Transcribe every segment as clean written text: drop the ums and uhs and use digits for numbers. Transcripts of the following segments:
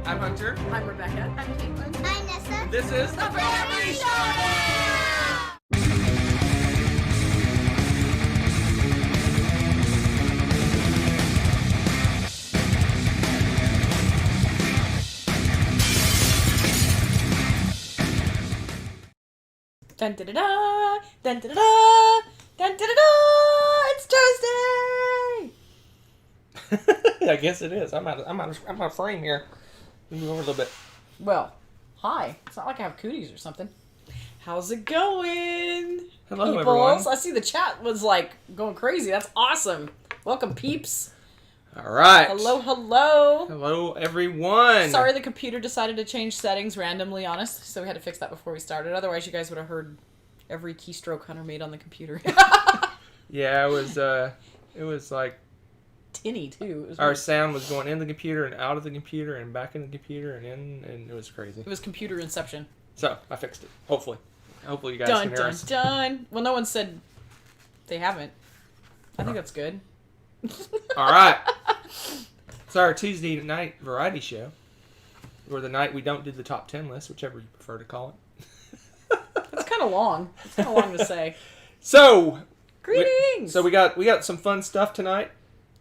I'm Hunter. I'm Rebecca. I'm Caitlin. I'm Nessa. And this is the Family Showdown! Dun da da da, dun da da da, dun da da da. It's Tuesday. I guess it is. I'm out of frame here. Move over a little bit. Well, hi. It's not like I have cooties or something. How's it going? Hello, peoples? everyone. I see the chat was like going crazy. That's awesome. Welcome, peeps. All right. Hello, hello. Hello, everyone. Sorry the computer decided to change settings randomly on us, so we had to fix that before we started. Otherwise, you guys would have heard every keystroke Hunter made on the computer. Yeah, it was like Tinny, too. It was our weird. sound was going in the computer and out of the computer and back in the computer and it was crazy. It was computer inception. So, I fixed it. Hopefully you guys Dun, can hear dun, us. dun. Well, no one said they haven't. I think that's good. All right. It's our Tuesday night variety show. Or the night we don't do the top 10 list, whichever you prefer to call it. That's kind of long. It's kind of long to say. So, Greetings! we got some fun stuff tonight.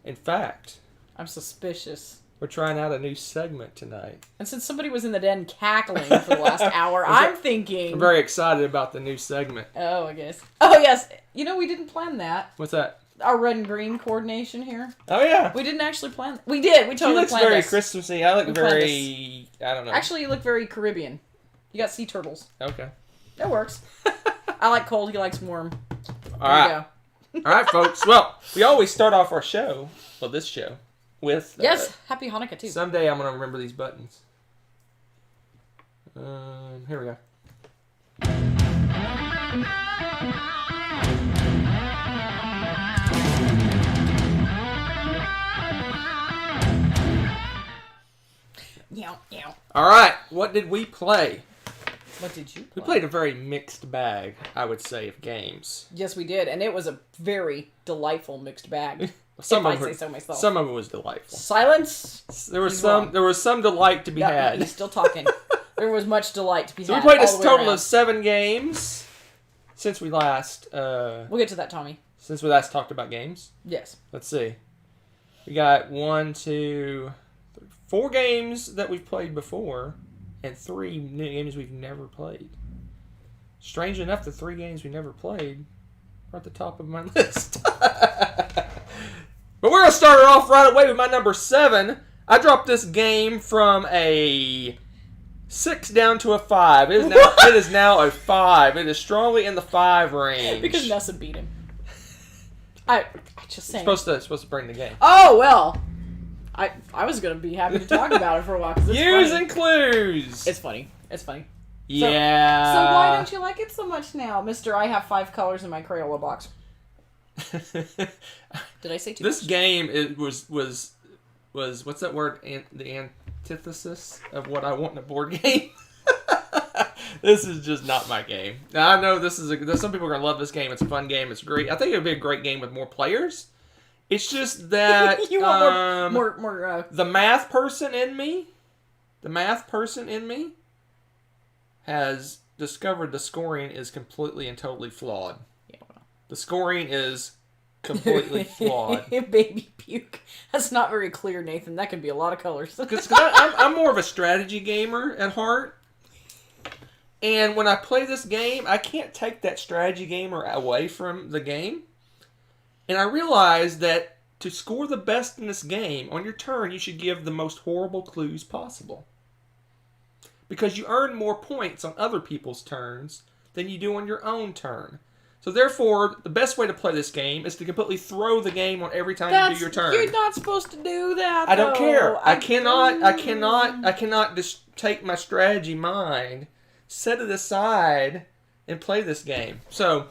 In fact, I'm suspicious. we're trying out a new segment tonight. And since somebody was in the den cackling for the last hour, I'm thinking... I'm very excited about the new segment. Oh, I guess. Oh, yes. You know, we didn't plan that. What's that? Our red and green coordination here. Oh, yeah. We didn't actually plan... We did. We She totally looks planned very this. Christmassy. I look We planned very... I don't know. Actually, you look very Caribbean. You got sea turtles. Okay. That works. I like cold. He likes warm. All There right. you go. All right, folks. Well, we always start off our show, well, this show, with... Yes. Happy Hanukkah, too. Someday I'm going to remember these buttons. Here we go. Meow, meow. All right, what did we play? What did you play? We played a very mixed bag, I would say, of games. Yes, we did. And it was a very delightful mixed bag. Some if of I it, say so myself. Some of it was delightful. Silence. There was He's some. wrong. There was some delight to be No, had. he's still talking. There was much delight to be So had. we played a all the way total around. of 7 games since we last We'll get to that, Tommy. talked about games. Yes. Let's see. We got 4 games that we've played before, and 3 new games we've never played. Strange enough, the 3 games we never played are at the top of my list. But we're going to start it off right away with my number 7. I dropped this game from a 6 down to a 5. It is now a 5. It is strongly in the 5 range. Because Nessa beat him. I just saying. Supposed to bring the game. Oh, well. I was going to be happy to talk about it for a while. 'Cause it's Use funny. and clues. It's funny. It's funny. Yeah. So why don't you like it so much now, Mr. I have 5 colors in my Crayola box? Did I say too This much? game was what's that word? The antithesis of what I want in a board game. This is just not my game. Now, I know there's some people are gonna love this game. It's a fun game. It's great. I think it would be a great game with more players. It's just that You want more the math person in me has discovered the scoring is completely and totally flawed. Yeah, well. The scoring is completely flawed. Baby puke. That's not very clear, Nathan. That could be a lot of colors. Because I'm more of a strategy gamer at heart. And when I play this game, I can't take that strategy gamer away from the game. And I realize that to score the best in this game, on your turn, you should give the most horrible clues possible. Because you earn more points on other people's turns than you do on your own turn. So therefore, the best way to play this game is to completely throw the game on every time you do your turn. You're not supposed to do that. I don't though. care. I cannot just take my strategy mind, set it aside, and play this game. So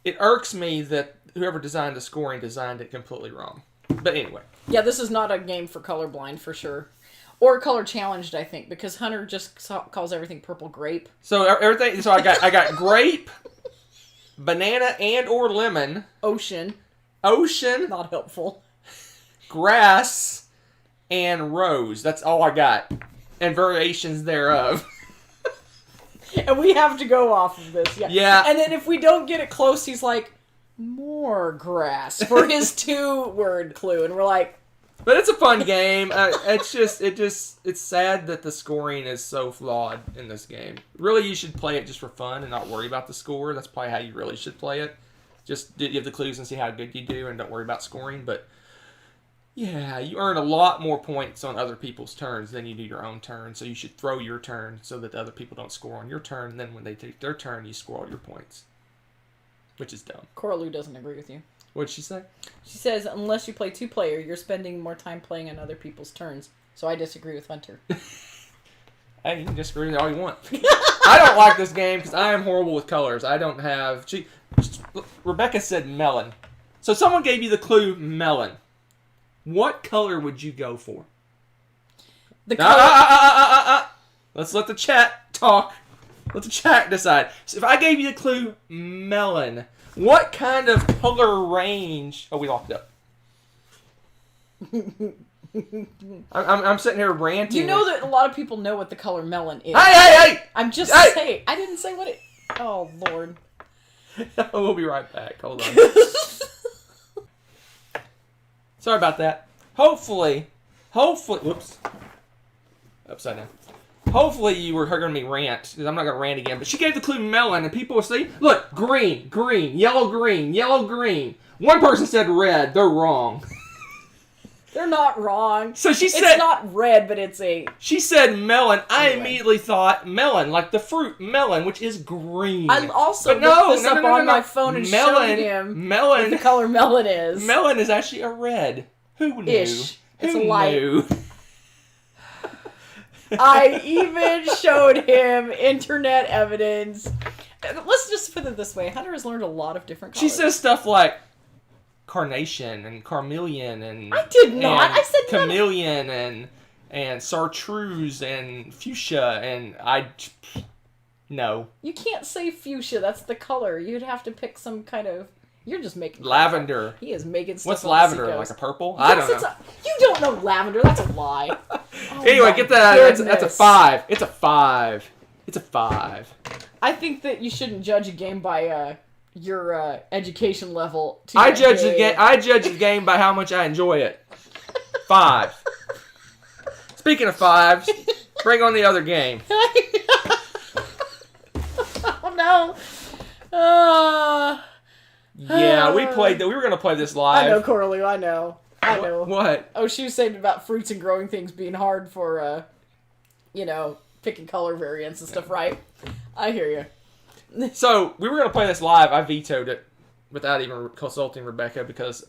it irks me that whoever designed the scoring designed it completely wrong. But anyway. Yeah, this is not a game for colorblind for sure. Or color challenged, I think, because Hunter just calls everything purple grape. So everything. So I got grape, banana and or lemon, Ocean. ocean, Not helpful. grass, and rose. That's all I got. and variations thereof. And we have to go off of this. Yeah. And then if we don't get it close, he's like, more grass for his 2-word clue. And we're like... But it's a fun game. It's sad that the scoring is so flawed in this game. Really, you should play it just for fun and not worry about the score. That's probably how you really should play it. Just give the clues and see how good you do and don't worry about scoring. But yeah, you earn a lot more points on other people's turns than you do your own turn. So you should throw your turn so that the other people don't score on your turn. And then when they take their turn, you score all your points. Which is dumb. Coralie doesn't agree with you. What'd she say? She says, unless you play 2-player, you're spending more time playing on other people's turns. So I disagree with Hunter. Hey, you can disagree with me all you want. I don't like this game because I am horrible with colors. I don't have... Rebecca said melon. So someone gave you the clue melon. What color would you go for? The color... Let's let the chat talk. Let the chat decide. So if I gave you the clue melon, what kind of color range... Oh, we locked up. I'm sitting here ranting. You know that a lot of people know what the color melon is. Hey! I'm just saying. I didn't say what it... Oh, Lord. We'll be right back. Hold on. Sorry about that. Hopefully... Whoops. Upside down. Hopefully you were hearing me rant, because I'm not going to rant again. But she gave the clue melon, and people will see, look, green, yellow, green. One person said red. They're wrong. They're not wrong. So she said... It's not red, but it's a... She said melon. I Anyway. immediately thought melon, like the fruit melon, which is green. I also But looked this up on my phone and showed him what the Melon. color melon is. Melon is actually a red. Who knew? Ish. It's Who a light. knew? I even showed him internet evidence. Let's just put it this way. Hunter has learned a lot of different colors. She says stuff like carnation and carmelian and... I did not. and I said none. chameleon and chartreuse and fuchsia and no. You can't say fuchsia. That's the color. You'd have to pick some kind of... You're just making... Lavender. He is making stuff. What's on lavender? the Like a purple? Yes, I don't know. You don't know lavender. That's a lie. Oh Anyway, my get that. That's a goodness. 5. It's a 5. It's a 5. I think that you shouldn't judge a game by your education level. To I that judge the game. game. I judge the game by how much I enjoy it. 5. Speaking of 5s, bring on the other game. Oh no. Yeah, we played that. We were gonna play this live. I know, Coralie. I know. What? Oh, she was saying about fruits and growing things being hard for, picking color variants and stuff, right? I hear you. So we were gonna play this live. I vetoed it without even consulting Rebecca because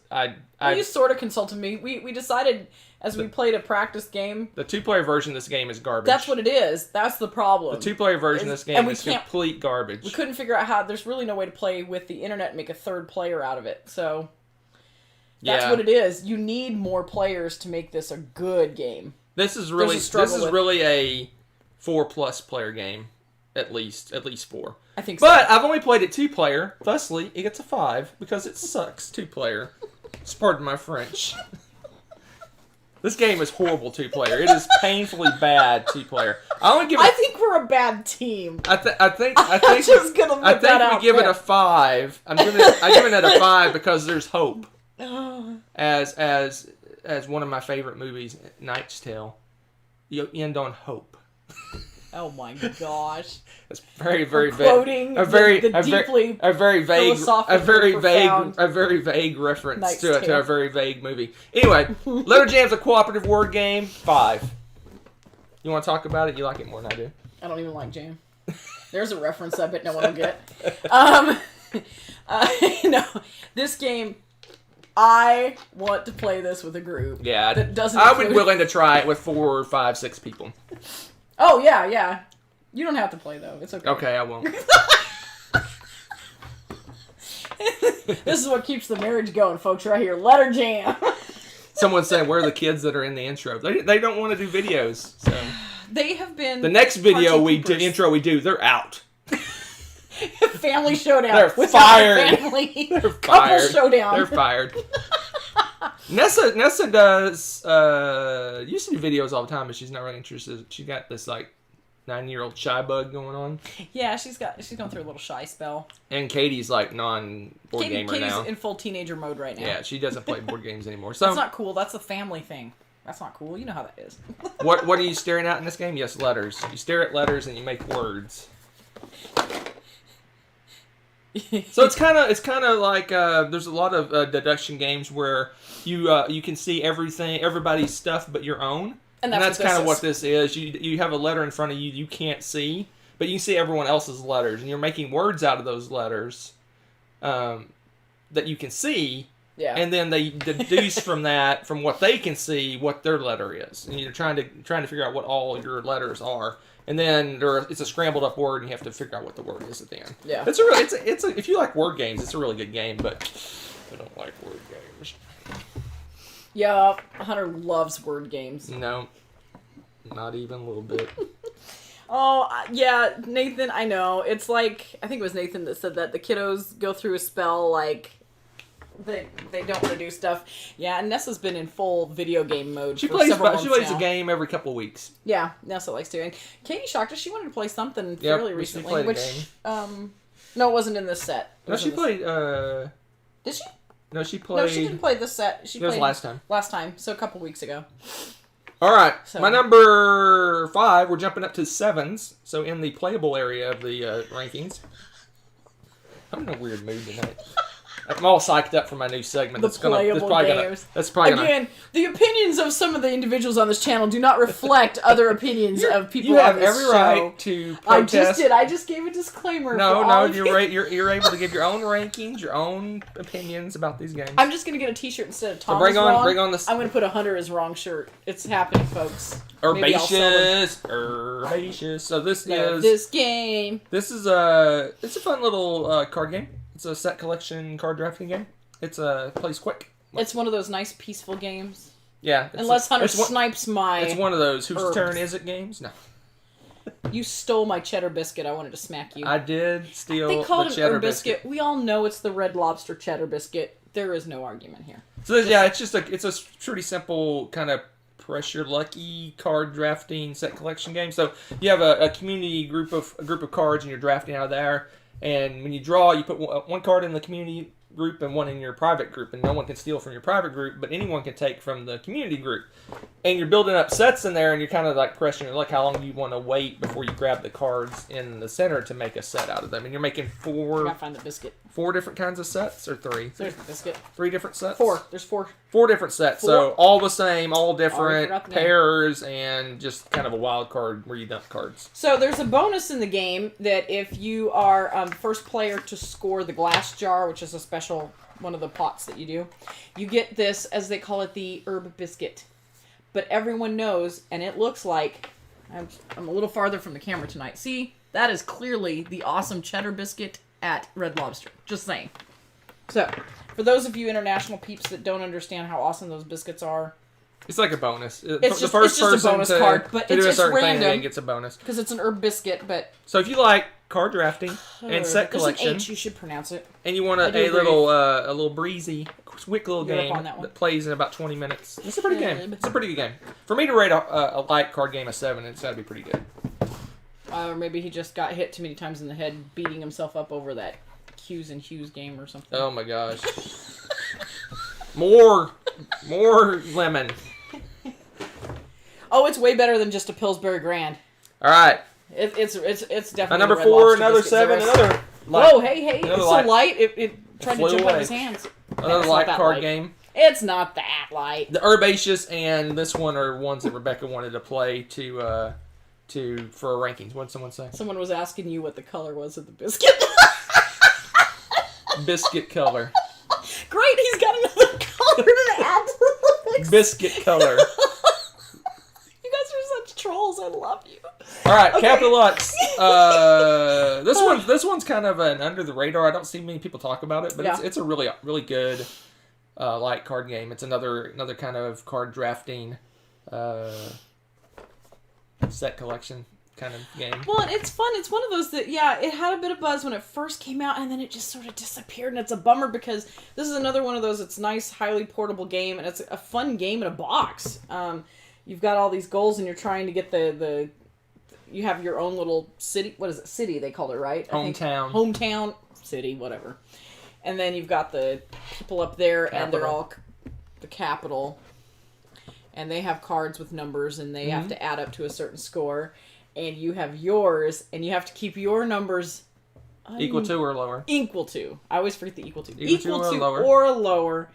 You sort of consulted me. We decided as we played a practice game. The 2-player version of this game is garbage. That's what it is. That's the problem. The 2-player version of this game is complete garbage. We couldn't figure out how. There's really no way to play with the internet and make a third player out of it. So that's what it is. You need more players to make this a good game. This is really a 4+ player game, at least 4. I think so. But I've only played it 2-player, thusly it gets a 5 because it sucks 2-player. Pardon my French. This game is horrible 2-player. It is painfully bad 2-player. I think we're a bad team. I think just gonna put that out we give it there. a 5. I'm giving it a 5 because there's hope. As one of my favorite movies, Knight's Tale, you end on hope. Oh my gosh! It's very vague. Quoting A very vague reference Knight's to Tale. a very vague movie. Anyway, Letter Jam's a cooperative word game. 5. You want to talk about it? You like it more than I do. I don't even like jam. There's a reference I bet no one will get. No, this game. I want to play this with a group. Yeah, that doesn't. I would be willing to try it with 4, 5, 6 people. Oh yeah. You don't have to play though. It's okay. Okay, I won't. This is what keeps the marriage going, folks. Right here, Letter Jam. Someone's saying, "Where are the kids that are in the intro?" They don't want to do videos. So they have been. The next video intro we do, they're out. Family Showdown. They're with fired. Family. They're Couple fired. Showdown. They're fired. Nessa does used to do videos all the time, but she's not really interested. She got this like 9-year-old shy bug going on. Yeah, she's going through a little shy spell. And Katie's like non-board gamer Katie's now. in full teenager mode right now. Yeah, she doesn't play board games anymore. So that's not cool. That's a family thing. That's not cool. You know how that is. What are you staring at in this game? Yes, letters. You stare at letters and you make words. So it's kind of like there's a lot of deduction games where you can see everybody's stuff but your own. And that's kind of what this is. You have a letter in front of you can't see, but you can see everyone else's letters, and you're making words out of those letters that you can see. Yeah. And then they deduce from what they can see, what their letter is, and you're trying to figure out what all your letters are. And then it's a scrambled up word, and you have to figure out what the word is at the end. Yeah. It's if you like word games, it's a really good game, but I don't like word games. Yeah, Hunter loves word games. No, not even a little bit. Oh, yeah, Nathan, I know. It's like, I think it was Nathan that said that the kiddos go through a spell, like, they don't want to do stuff. Yeah, and Nessa's been in full video game mode for several months She plays now. a game every couple of weeks. Yeah, Nessa likes to. And Katie shocked us. She wanted to play something fairly recently. Played which, a game. No, it wasn't in this set. No, she played, Did she? No, she played... No, she didn't play this set. She played last time. Last time, so a couple weeks ago. All right, So. my number 5, we're jumping up to 7s, so in the playable area of the rankings. I'm in a weird mood tonight. I'm all psyched up for my new segment. The playable games. That's probably gonna... Again, the opinions of some of the individuals on this channel do not reflect other opinions of people on this show. You have every right to protest. I just gave a disclaimer. No, you're able to give your own rankings, your own opinions about these games. I'm just gonna get a T-shirt instead of Tom. So bring on the... I'm gonna put a Hunter is wrong shirt. It's happening, folks. Herbaceous. So this game. This is it's a fun little card game. It's a set collection card drafting game. Plays quick. It's one of those nice peaceful games. Yeah. Unless Hunter snipes my... It's one of those whose herbs. turn is it games? No. You stole my cheddar biscuit. I wanted to smack you. I did steal they call the it cheddar herb biscuit. We all know it's the Red Lobster cheddar biscuit. There is no argument here. So yeah, it's a pretty simple kind of pressure lucky card drafting set collection game. So you have a community group of cards and you're drafting out of there. And when you draw, you put one card in the community group and one in your private group. And no one can steal from your private group, but anyone can take from the community group. And you're building up sets in there, and you're kind of like pressuring, like how long you want to wait before you grab the cards in the center to make a set out of them. And you're making I gotta find the biscuit. 4 different kinds of sets, or 3? There's the biscuit. 3 different sets? 4. There's 4. 4 different sets. 4. So all the same, all different forgot the name. pairs, and just kind of a wild card where you dump cards. So there's a bonus in the game that if you are first player to score the glass jar, which is a special one of the pots that you do, you get this, as they call it, the herb biscuit. But everyone knows, and it looks like, I'm a little farther from the camera tonight. See, that is clearly the awesome cheddar biscuit at Red Lobster. Just saying. So, for those of you international peeps that don't understand how awesome those biscuits are, it's like a bonus. It's just a bonus card, but it's just random. Thing gets a bonus because it's an herb biscuit. But so if you like card drafting and set collection, there's an H, you should pronounce it. And you want a little breezy, quick little game that plays in about 20 minutes. It's a pretty game. It's a pretty good game. For me to rate a light card game a 7, it's got to be pretty good. Or maybe he just got hit too many times in the head, beating himself up over that Hughes and Hughes game or something. Oh my gosh! more lemon. Oh, it's way better than just a Pillsbury Grand. All right. It's definitely number 4, another 7, another. Whoa, hey! It's so light. It tried to jump out of his hands. Another light card game. It's not that light. The herbaceous and this one are ones that Rebecca wanted to play for rankings. What did someone say? Someone was asking you what the color was of the biscuit. Biscuit color. Great, he's got another color to add to the mix. Biscuit color. You guys are such trolls. I love you. All right, okay. Capital Lux. This one's kind of an under the radar. I don't see many people talk about it, but it's a really good light card game. It's another kind of card drafting set collection kind of game. Well, it's fun. It's one of those that, yeah, it had a bit of buzz when it first came out, and then it just sort of disappeared, and it's a bummer because this is another one of those, it's nice, highly portable game, and it's a fun game in a box. You've got all these goals, and you're trying to get you have your own little city, what is it, city they call it, right? Hometown. Hometown, city, whatever. And then you've got the people up there, Capital. and they're all the capital, and they have cards with numbers, and they have to add up to a certain score. And you have yours, and you have to keep your numbers Equal to or lower? Equal to. I always forget the equal to. Equal to or lower.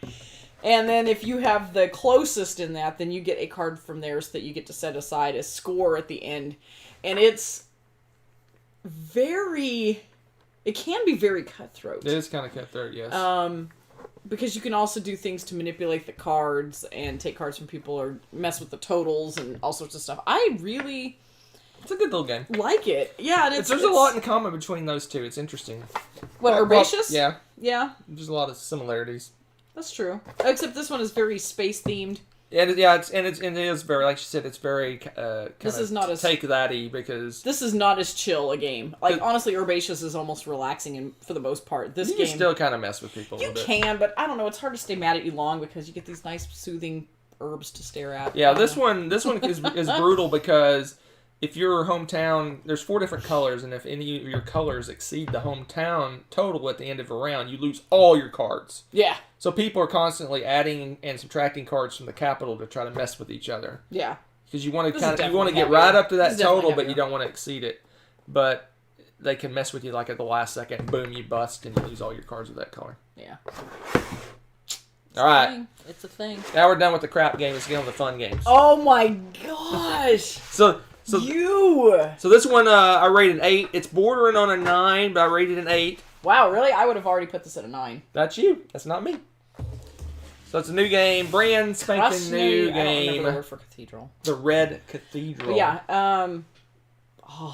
And then if you have the closest in that, then you get a card from theirs that you get to set aside as score at the end. And it's it can be very cutthroat. It is kind of cutthroat, yes. Because you can also do things to manipulate the cards and take cards from people or mess with the totals and all sorts of stuff. I really... It's a good little game. Like it. Yeah, and there's a lot in common between those two. It's interesting. What, Herbaceous? Yeah. Yeah. There's a lot of similarities. That's true. Except this one is very space themed. And it is very, like you said, it's very this is not as take that-y because this is not as chill a game. Like honestly, Herbaceous is almost relaxing and for the most part. This you game can still kind of mess with people. You can, but I don't know. It's hard to stay mad at you long because you get these nice soothing herbs to stare at. Yeah, this one is brutal because if your hometown, there's 4 different colors, and if any of your colors exceed the hometown total at the end of a round, you lose all your cards. Yeah. So people are constantly adding and subtracting cards from the capital to try to mess with each other. Yeah. Because you want to get right up to that total, but you don't want to exceed it. But they can mess with you like at the last second. Boom, you bust and you lose all your cards of that color. Yeah. All right. It's a thing. Now we're done with the crap game. Let's get on the fun games. Oh my gosh. So this one I rated 8. It's bordering on a 9, but I rated an 8. Wow, really? I would have already put this at a 9. That's you. That's not me. So it's a new game, brand spanking new game. I don't remember the word for cathedral. The Red Cathedral. But yeah.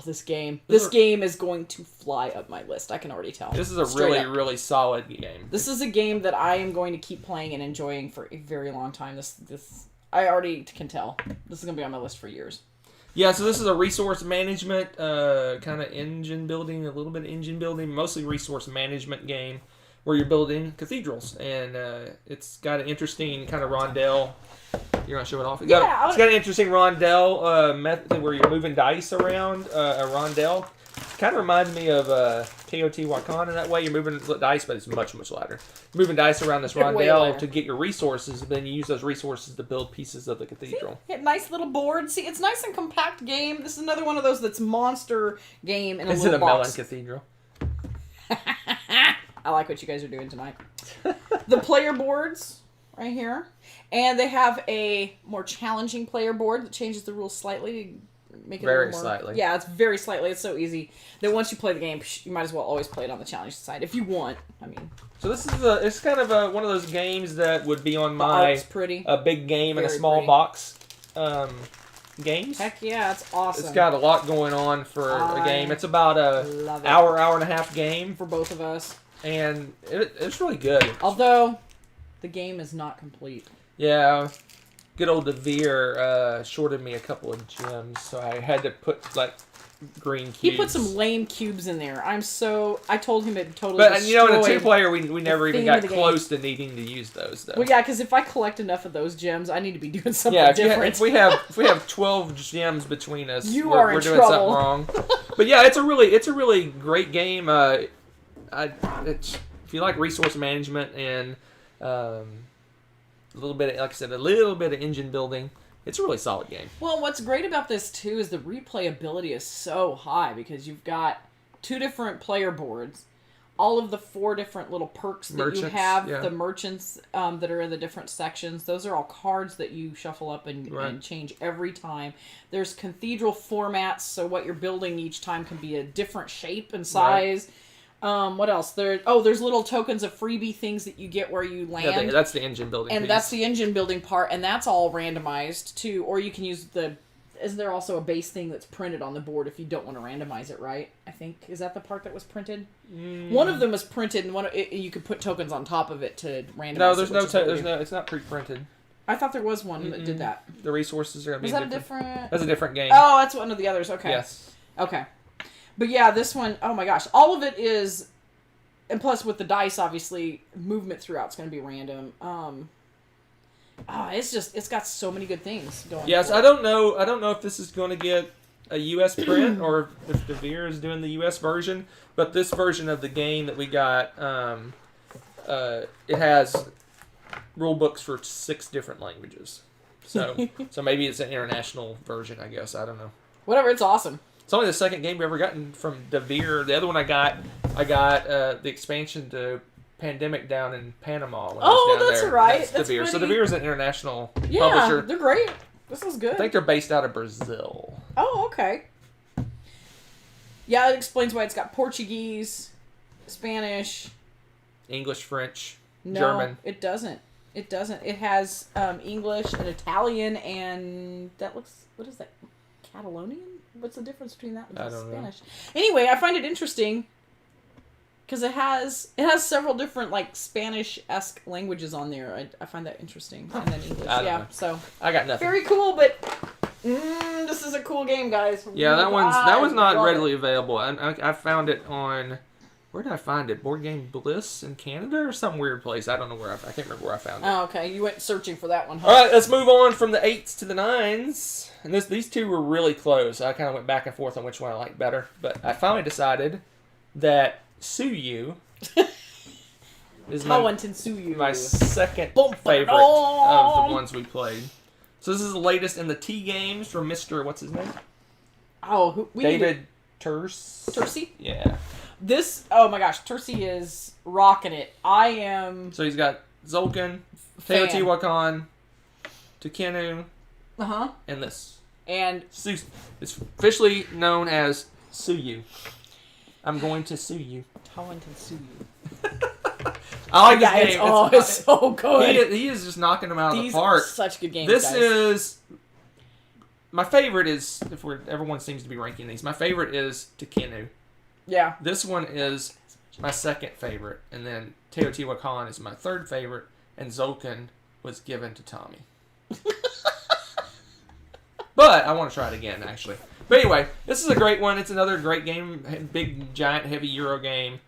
This game. This game is going to fly up my list. I can already tell. This is a really solid game. This is a game that I am going to keep playing and enjoying for a very long time. This I already can tell. This is going to be on my list for years. Yeah, so this is a resource management kind of engine building, a little bit of engine building, mostly resource management game where you're building cathedrals. And it's got an interesting kind of rondelle. You're going to show it off? It's got an interesting rondelle method where you're moving dice around a rondelle. Kind of reminds me of Teotihuacan in that way. You're moving dice, but it's much lighter. You're moving dice around this rondelle to get your resources, and then you use those resources to build pieces of the cathedral. See? Nice little board. See, it's nice and compact game. This is another one of those that's monster game in a Is little it a box. melon cathedral? I like what you guys are doing tonight. The player boards right here. And they have a more challenging player board that changes the rules slightly. Make it very a little more, slightly. Yeah, it's very slightly. It's so easy that once you play the game, you might as well always play it on the challenge side if you want. I mean, so this is it's kind of one of those games that would be on my a big game in a small box games. Heck yeah, it's awesome. It's got a lot going on for a game. It's about a hour and a half game for both of us, and it's really good. Although the game is not complete. Yeah. Good old DeVere shorted me a couple of gems, so I had to put green cubes. He put some lame cubes in there. I told him it totally. But in a 2-player, we never even got close to needing to use those though. Well, yeah, because if I collect enough of those gems, I need to be doing something different. If we have 12 gems between us, we're doing trouble. something wrong. But yeah, it's a really great game. If you like resource management and a little bit of engine building. It's a really solid game. Well, what's great about this, too, is the replayability is so high because you've got 2 different player boards, all of the 4 different little perks that you have, the merchants that are in the different sections. Those are all cards that you shuffle up and change every time. There's cathedral formats, so what you're building each time can be a different shape and size. Right. What else? There's little tokens of freebie things that you get where you land. Yeah, that's the engine building and piece. That's the engine building part, and that's all randomized too. Or you can use isn't there also a base thing that's printed on the board if you don't want to randomize it, right? I think, is that the part that was printed? One of them was printed, and you could put tokens on top of it to randomize No, it's not pre-printed. I thought there was one that did that. The resources are going to be different. That's a different game. Oh, that's one of the others, okay. Yes. Okay. But yeah, this one, oh my gosh. All of it is, and plus with the dice, obviously, movement throughout is going to be random. It's got so many good things going. Yes, I don't know if this is going to get a U.S. print or if DeVere is doing the U.S. version. But this version of the game that we got, it has rule books for 6 different languages. So maybe it's an international version. I guess I don't know. Whatever, it's awesome. It's only the second game we've ever gotten from DeVere. The other one I got the expansion to Pandemic down in Panama. When I was down that's there. right. That's That's DeVere. So pretty... DeVere is an international yeah, publisher. They're great. This is good. I think they're based out of Brazil. Oh, okay. Yeah, it explains why it's got Portuguese, Spanish, English, French, no, German. It doesn't. It doesn't. It has English and Italian and that looks. What is that? Catalonian? What's the difference between that and Spanish? Anyway, I find it interesting because it has several different like Spanish-esque languages on there. I find that interesting, and then English. Yeah, so I got nothing. Very cool, but this is a cool game, guys. Yeah, that one's not readily available. I found it on. Where did I find it? Board Game Bliss in Canada or some weird place. I don't know where I can't remember where I found it. Oh, okay. You went searching for that one, huh? All right, let's move on from the 8s to the 9s. And these two were really close. I kind of went back and forth on which one I liked better. But I finally decided that Suyu is my second favorite of the ones we played. So this is the latest in the T games from Mr. What's his name? Oh, David Tercey? Yeah. This, oh my gosh, Tercey is rocking it. I am... So he's got Zolkin, Teotihuacan, Tukenu, and this. And... It's officially known as Suyu. I'm going to sue you. Talented Suyu. I like this game. It's so good. He is just knocking them out of the park. These are such good games, This is... My favorite is... Everyone seems to be ranking these. My favorite is Tukenu. Yeah. This one is my second favorite, and then Teotihuacan is my third favorite, and Zolkin was given to Tommy. But I want to try it again, actually. But anyway, this is a great one. It's another great game, big, giant, heavy Euro game.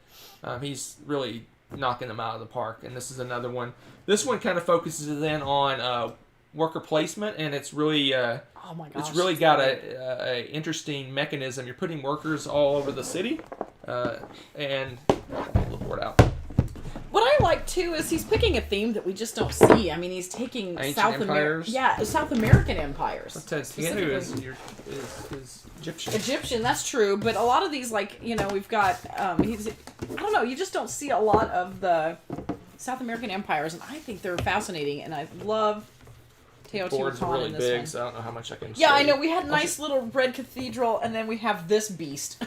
He's really knocking them out of the park, and this is another one. This one kind of focuses then on worker placement, and it's really... oh my gosh, it's really got a interesting mechanism. You're putting workers all over the city, and pull the board out. What I like too is he's picking a theme that we just don't see. I mean, he's taking South American empires. Tukenu is Egyptian. Egyptian, that's true. But a lot of these, like we've got I don't know. You just don't see a lot of the South American empires, and I think they're fascinating. And I love. The board's really big, so I don't know how much I can show I know. We had a nice little red cathedral, and then we have this beast.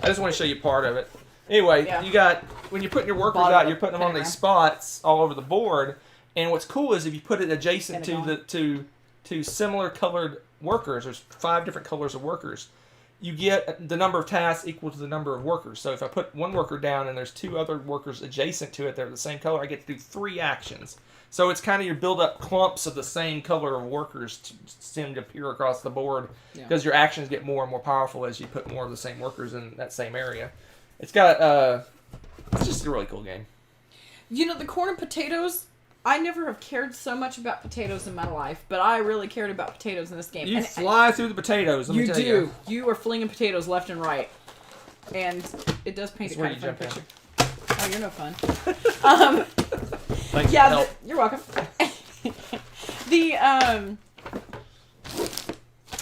I just want to show you part of it. Anyway, you got, when you're putting your workers out, you're putting them on these spots all over the board, and what's cool is if you put it adjacent to similar colored workers, there's 5 different colors of workers, you get the number of tasks equal to the number of workers. So if I put one worker down and there's 2 other workers adjacent to it, they're the same color, I get to do 3 actions. So it's kind of your build-up clumps of the same color of workers seem to appear across the board because your actions get more and more powerful as you put more of the same workers in that same area. It's got it's just a really cool game. The corn and potatoes, I never have cared so much about potatoes in my life, but I really cared about potatoes in this game. You fly through the potatoes, let me tell you. You are flinging potatoes left and right. And it does paint a kind of fun picture. Oh, you're no fun. Thanks for the help. You're welcome.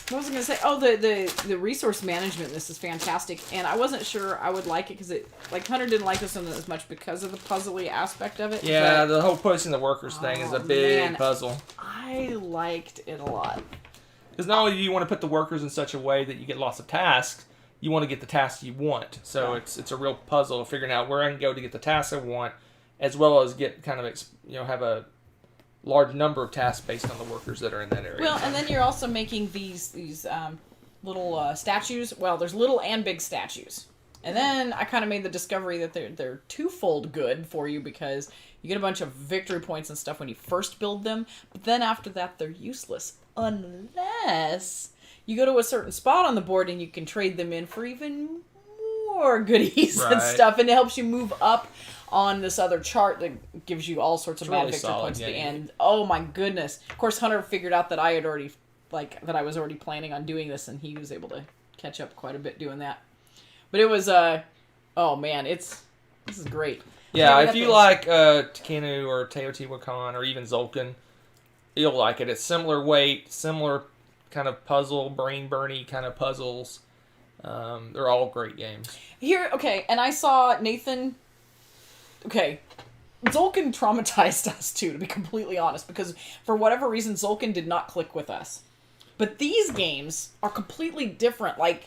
What was I going to say? Oh, the resource management in this is fantastic, and I wasn't sure I would like it because Hunter didn't like this one as much because of the puzzly aspect of it. Yeah, the whole pushing the workers thing is a big puzzle. I liked it a lot. Because not only do you want to put the workers in such a way that you get lots of tasks, you want to get the tasks you want. So it's a real puzzle of figuring out where I can go to get the tasks I want, as well as get kind of have a large number of tasks based on the workers that are in that area. Well, and then you're also making these little statues. Well, there's little and big statues. And then I kind of made the discovery that they're twofold good for you because you get a bunch of victory points and stuff when you first build them, but then after that they're useless unless you go to a certain spot on the board and you can trade them in for even more goodies and stuff, and it helps you move up on this other chart that gives you all sorts of bad victory points at the end. Oh my goodness. Of course, Hunter figured out that I was already planning on doing this, and he was able to catch up quite a bit doing that. But it was, oh man, this is great. Yeah, if you like Takenu or Teotihuacan or even Zolkin, you'll like it. It's similar weight, similar kind of puzzle, brain-burny kind of puzzles. They're all great games. And I saw Nathan... Okay, Zolkin traumatized us too, to be completely honest, because for whatever reason, Zolkin did not click with us. But these games are completely different. Like,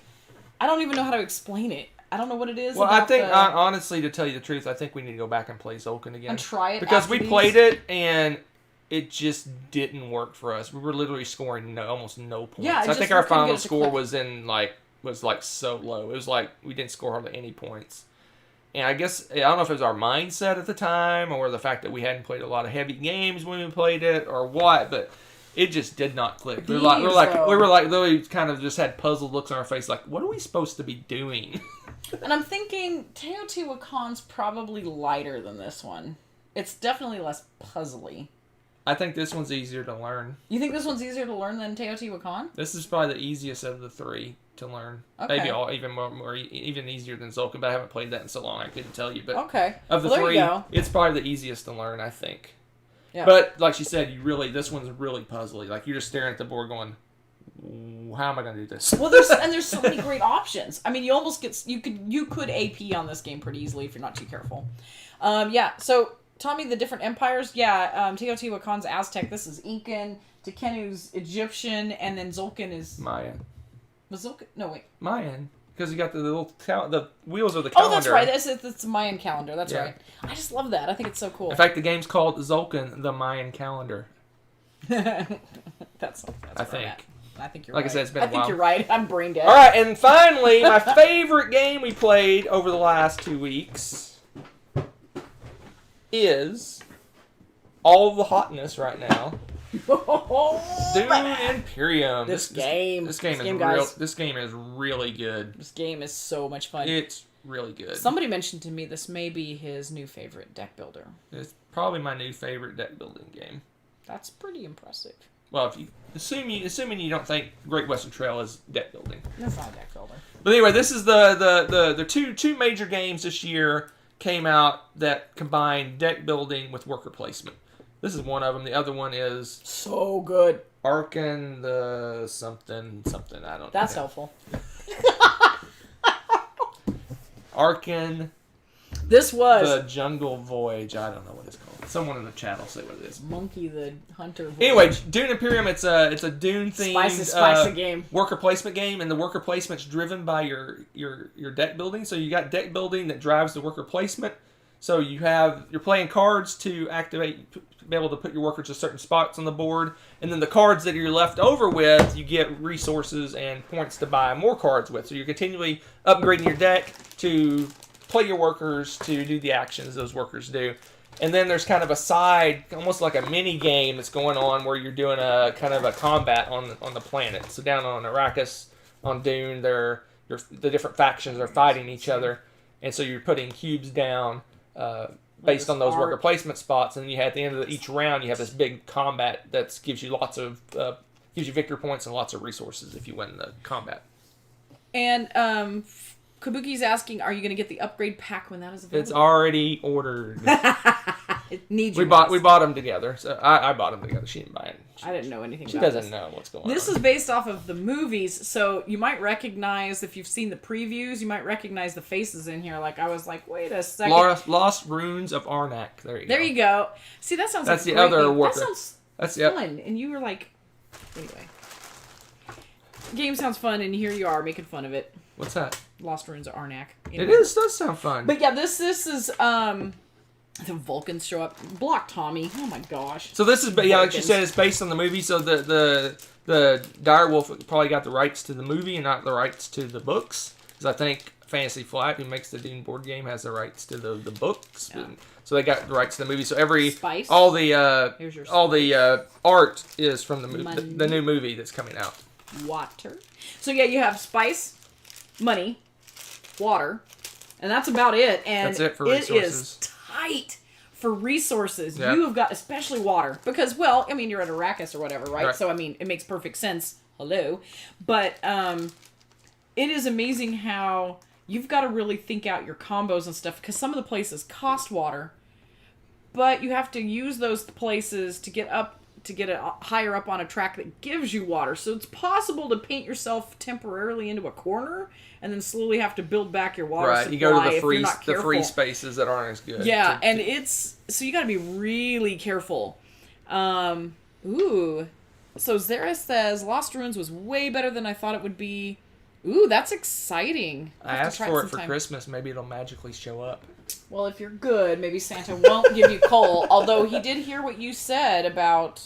I don't even know how to explain it. I don't know what it is. Well, I think, honestly, to tell you the truth, I think we need to go back and play Zolkin again. And try it because we played it, and it just didn't work for us. We were literally scoring almost no points. Yeah, I think our final score was so low. It was like we didn't score hardly any points. And I guess, I don't know if it was our mindset at the time, or the fact that we hadn't played a lot of heavy games when we played it, or what, but it just did not click. We were like literally kind of just had puzzled looks on our face, like, what are we supposed to be doing? And I'm thinking Teotihuacan's probably lighter than this one. It's definitely less puzzly. I think this one's easier to learn. You think this one's easier to learn than Teotihuacan? This is probably the easiest of the three to learn. Okay. Maybe even easier than Zolkin, but I haven't played that in so long I couldn't tell you. But okay. Of the three, it's probably the easiest to learn, I think. Yeah. But like she said, this one's really puzzly. Like you're just staring at the board going, how am I going to do this? Well, there's so many great options. I mean, you almost you could AP on this game pretty easily if you're not too careful. So Tommy, the different empires. Teotihuacan's Aztec. This is Incan. Takenu's Egyptian, and then Zolkin is Mayan. Was Zolkin? No, wait. Mayan, because you got the little the wheels of the calendar. Oh, that's right. It's a Mayan calendar. That's right. I just love that. I think it's so cool. In fact, the game's called Zolkin: The Mayan Calendar. that's I think. I think you're right. Like I said, it's been a while. I think you're right. I'm brain dead. All right, and finally, my favorite game we played over the last 2 weeks is all the hotness right now. Dune Imperium. This game is really good. This game is so much fun. It's really good. Somebody mentioned to me this may be his new favorite deck builder. It's probably my new favorite deck building game. That's pretty impressive. Well, if you assuming you don't think Great Western Trail is deck building. That's not a deck builder. But anyway, this is the two major games this year came out that combine deck building with worker placement. This is one of them. The other one is so good. Arkan the something I don't know. That's helpful. Arkan. This was the Jungle Voyage. I don't know what it's called. Someone in the chat will say what it is. Monkey the Hunter Voyage. Anyway, Dune Imperium. It's a Dune themed spicy game. Worker placement game, and the worker placement's driven by your deck building. So you got deck building that drives the worker placement. So you're playing cards to be able to put your workers to certain spots on the board, and then the cards that you're left over with, you get resources and points to buy more cards with. So you're continually upgrading your deck to play your workers to do the actions those workers do. And then there's kind of a side, almost like a mini game that's going on where you're doing a kind of a combat on the planet. So down on Arrakis, on Dune, the different factions are fighting each other, and so you're putting cubes down based on those worker placement spots, and at the end of each round you have this big combat that gives you victory points and lots of resources if you win the combat. And Kabuki's asking, are you going to get the upgrade pack when that is available? It's already ordered. It needs we bought them together. So I bought them together. She didn't buy it. I didn't know anything about this. She doesn't know what's going on. This is based off of the movies, so you might recognize, if you've seen the previews, you might recognize the faces in here. Like, I was like, wait a second. Lost Runes of Arnak. There you go. See, that sounds That's like the other worker. That sounds fun. And you were like, anyway. Game sounds fun, and here you are making fun of it. What's that? Lost Runes of Arnak. Anyway. It does sound fun. But yeah, this is the Vulcans show up. Block Tommy. Oh my gosh. So this is, like she said, it's based on the movie. So the Direwolf probably got the rights to the movie and not the rights to the books. Because I think Fantasy Flight, who makes the Dune board game, has the rights to the books. Yeah. So they got the rights to the movie. So all the art is from the new movie that's coming out. water. So yeah, you have spice, money, water, and that's about it. And that's it for resources. It is tight for resources. Yep. You have got, especially water, because, well, I mean, you're at Arrakis or whatever, right? So, I mean, it makes perfect sense. Hello. But it is amazing how you've got to really think out your combos and stuff, because some of the places cost water, but you have to use those places to get it higher up on a track that gives you water. So it's possible to paint yourself temporarily into a corner and then slowly have to build back your water supply. You go to the the free spaces that aren't as good. Yeah, it's so you got to be really careful. Ooh, so Zara says Lost Ruins was way better than I thought it would be. Ooh, that's exciting. I asked for it for Christmas. Maybe it'll magically show up. Well, if you're good, maybe Santa won't give you coal. Although he did hear what you said about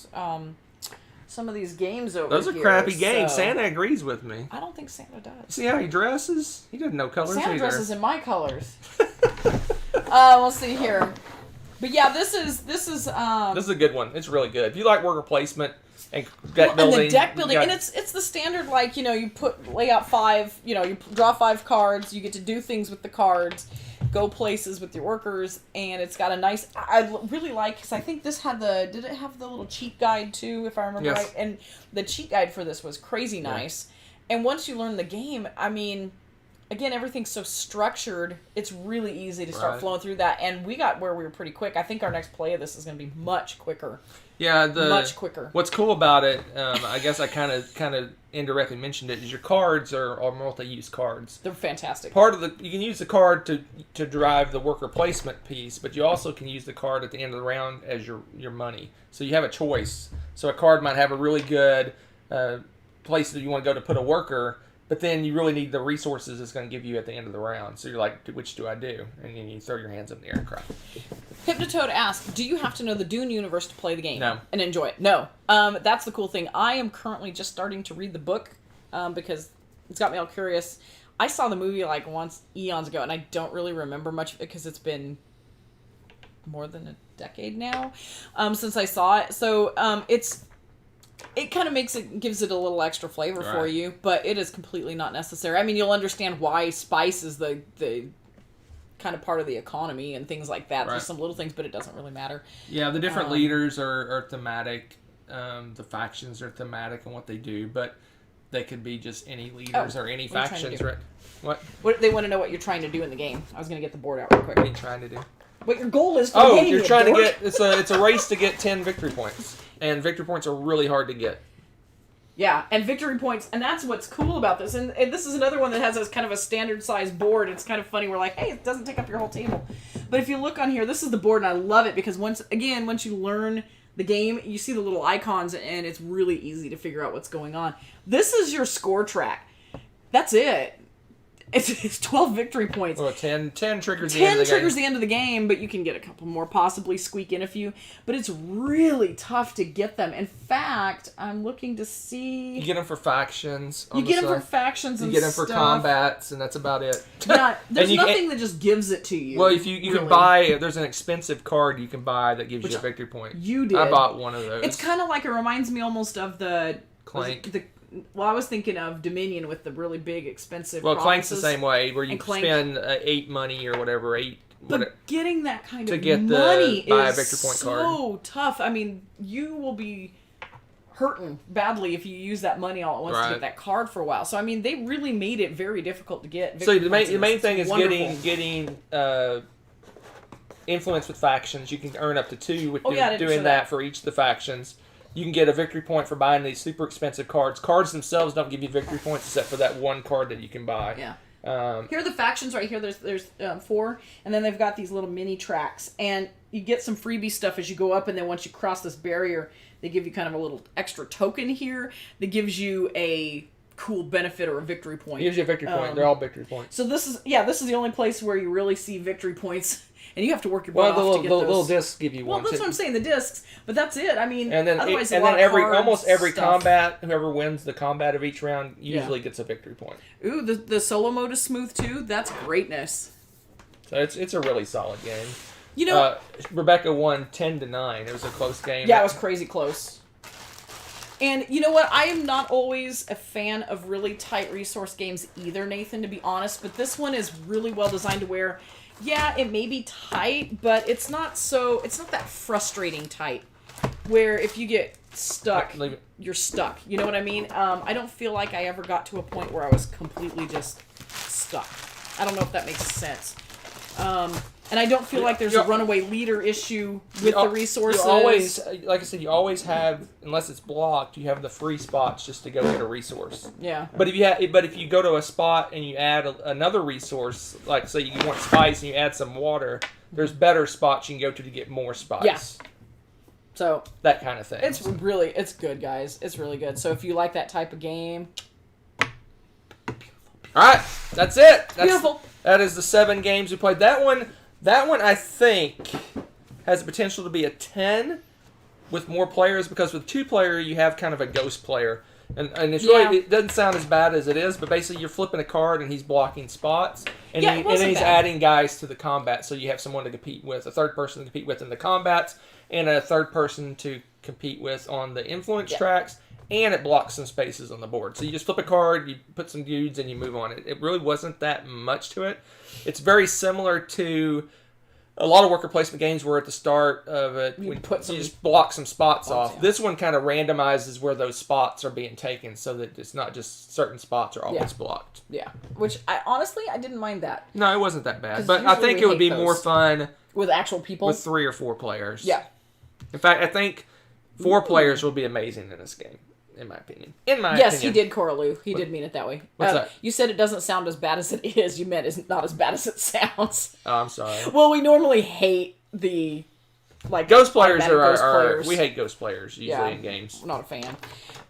some of these games over here. Those are crappy games. Santa agrees with me. I don't think Santa does. See how he dresses? He doesn't know colors Santa either. dresses in my colors. We'll see here. But yeah, this is a good one. It's really good. If you like worker placement and deck building. And the deck building, and it's the standard, like, you lay out 5, you draw 5 cards, you get to do things with the cards, go places with your workers, and it's got a nice, I really like, because I think this had did it have the little cheat guide too, if I remember right? And the cheat guide for this was crazy nice. Yeah. And once you learn the game, I mean, again, everything's so structured, it's really easy to start flowing through that, and we got where we were pretty quick. I think our next play of this is going to be much quicker. Yeah, much quicker. What's cool about it, I guess I kind of indirectly mentioned it, is your cards are multi-use cards. They're fantastic. You can use the card to drive the worker placement piece, but you also can use the card at the end of the round as your money. So you have a choice. So a card might have a really good place that you want to go to put a worker, but then you really need the resources it's going to give you at the end of the round. So you're like, which do I do? And then you throw your hands up in the air and cry. Hypnotoad asks, do you have to know the Dune universe to play the game? No. And enjoy it? No. That's the cool thing. I am currently just starting to read the book because it's got me all curious. I saw the movie like once eons ago, and I don't really remember much of it because it's been more than a decade now since I saw it. So it kind of gives it a little extra flavor for you, but it is completely not necessary. I mean, you'll understand why spice is the kind of part of the economy and things like that. There's some little things, but it doesn't really matter. Yeah, the different leaders are thematic. The factions are thematic and what they do, but they could be just any leaders or any factions. Right? What? They want to know what you're trying to do in the game. I was going to get the board out real quick. What are you trying to do? What your goal is for the game. You're trying to get... It's a race to get 10 victory points. And victory points are really hard to get. Yeah, and victory points, and that's what's cool about this. And this is another one that has kind of a standard size board. It's kind of funny. We're like, hey, it doesn't take up your whole table. But if you look on here, this is the board, and I love it because once you learn the game, you see the little icons, and it's really easy to figure out what's going on. This is your score track. That's it. It's 12 victory points. Well, 10 triggers the end of the game. 10 triggers the end of the game, but you can get a couple more, possibly squeak in a few. But it's really tough to get them. In fact, I'm looking to see... You get them for factions. You get them for factions and stuff. You get them for combats, and that's about it. Yeah, there's nothing that just gives it to you. Well, if you can buy... There's an expensive card you can buy that gives you a victory point. You did. I bought one of those. It's kind of like, it reminds me almost of the... Clank. Well, I was thinking of Dominion with the really big, expensive provinces. Clank's the same way, where you spend 8 money or whatever, But getting that kind of money is so tough. I mean, you will be hurting badly if you use that money all at once to get that card for a while. So, I mean, they really made it very difficult to get. So the main thing is getting influence with factions. You can earn up to 2 with doing that for each of the factions. You can get a victory point for buying these super expensive cards. Cards themselves don't give you victory points except for that one card that you can buy. Yeah. Here are the factions right here. There's 4, and then they've got these little mini tracks, and you get some freebie stuff as you go up, and then once you cross this barrier, they give you kind of a little extra token here that gives you a cool benefit or a victory point. It gives you a victory point. They're all victory points. So this is the only place where you really see victory points. And you have to work your butt off to get those. The little discs give you one. Well, that's what I'm saying, the discs. But that's it. I mean, and then otherwise almost every combat, whoever wins the combat of each round usually gets a victory point. Ooh, the solo mode is smooth too. That's greatness. So it's a really solid game. You know, Rebecca won 10-9. It was a close game. Yeah, it was crazy close. And you know what? I am not always a fan of really tight resource games either, Nathan, to be honest. But this one is really well designed to where, yeah, it may be tight, but it's not that frustrating tight. Where if you get stuck, you're stuck. You know what I mean? I don't feel like I ever got to a point where I was completely just stuck. I don't know if that makes sense. And I don't feel like there's a runaway leader issue with the resources. You always, like I said, you always have, unless it's blocked, you have the free spots just to go get a resource. Yeah. But if you go to a spot and you add another resource, like say you want spice and you add some water, there's better spots you can go to get more spice. Yeah. So that kind of thing. It's good, guys. It's really good. So if you like that type of game, all right, that's it. Beautiful. That is the 7 games we played. That one I think has the potential to be a 10 with more players, because with 2-player you have kind of a ghost player, and it's really, it doesn't sound as bad as it is, but basically you're flipping a card and he's blocking spots, and he's adding guys to the combat, so you have someone to compete with, a third person to compete with in the combats, and a third person to compete with on the influence tracks, and it blocks some spaces on the board. So you just flip a card, you put some dudes, and you move on. It really wasn't that much to it. It's very similar to a lot of worker placement games where at the start of it, you just block some spots off. Yeah. This one kind of randomizes where those spots are being taken, so that it's not just certain spots are always blocked. Yeah, which I didn't mind that. No, it wasn't that bad. But I think it would be more fun with actual people. With 3 or 4 players. Yeah. In fact, I think 4 players will be amazing in this game. In my opinion. Yes, he did, Coraloo. He did mean it that way. What's that? You said it doesn't sound as bad as it is. You meant it's not as bad as it sounds. Oh, I'm sorry. Well, we normally hate the ghost players players. We hate ghost players usually in games. I'm not a fan.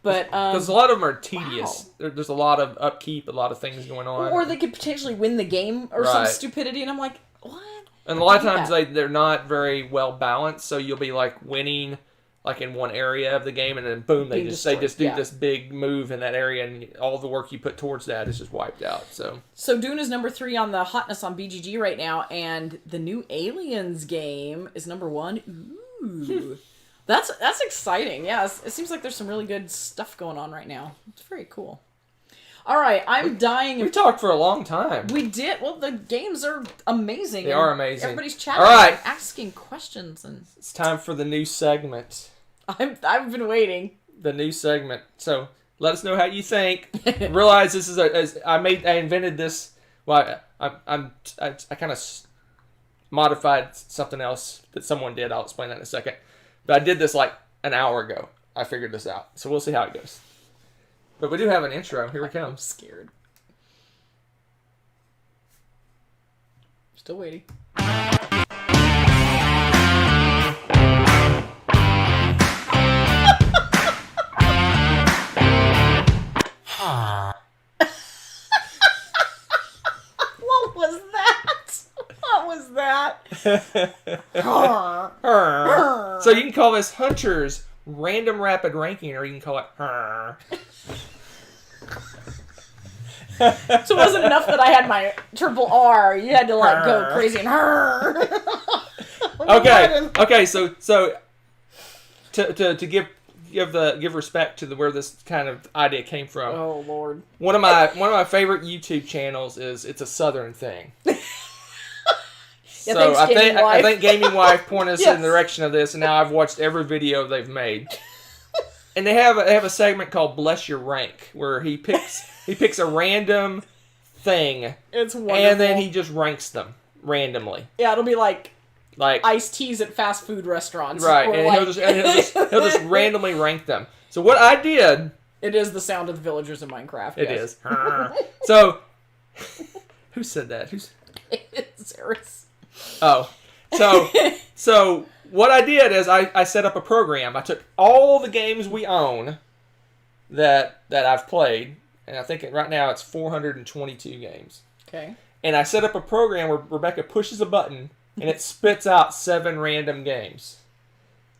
But because a lot of them are tedious. Wow. There's a lot of upkeep, a lot of things going on. Or they could potentially win the game or some stupidity, and I'm like, what? And a lot of times they're not very well balanced, so you'll be like winning like in one area of the game, and then boom, they just do this big move in that area, and all the work you put towards that is just wiped out. So Dune is number 3 on the hotness on BGG right now, and the new Aliens game is number 1. Ooh, that's exciting. Yeah, it seems like there's some really good stuff going on right now. It's very cool. All right, I'm dying. We talked for a long time. We did. Well, the games are amazing. They are amazing. Everybody's chatting. All right, asking questions, and it's time for the new segment. I've been waiting. The new segment. So let us know how you think. Realize this is I invented this. Well, I kind of modified something else that someone did. I'll explain that in a second. But I did this like an hour ago. I figured this out. So we'll see how it goes. But we do have an intro. Here it comes. I'm scared. Still waiting. What was that? So you can call this Hunter's Random Rapid Ranking, or you can call it So it wasn't enough that I had my triple R. You had to go crazy and Okay. So to give respect to where this kind of idea came from. Oh Lord. One of my favorite YouTube channels is It's a Southern Thing. So I think Gaming Wife pointed us in the direction of this, and now I've watched every video they've made. And they have a segment called Bless Your Rank, where he picks a random thing. It's wonderful. And then he just ranks them randomly. Yeah, it'll be like iced teas at fast food restaurants. Right, and he'll just randomly rank them. So what I did... It is the sound of the villagers in Minecraft. It is. So, who said that? It's Eris. Oh. So what I did is I set up a program. I took all the games we own that I've played, and I think right now it's 422 games. Okay. And I set up a program where Rebecca pushes a button, and it spits out 7 random games.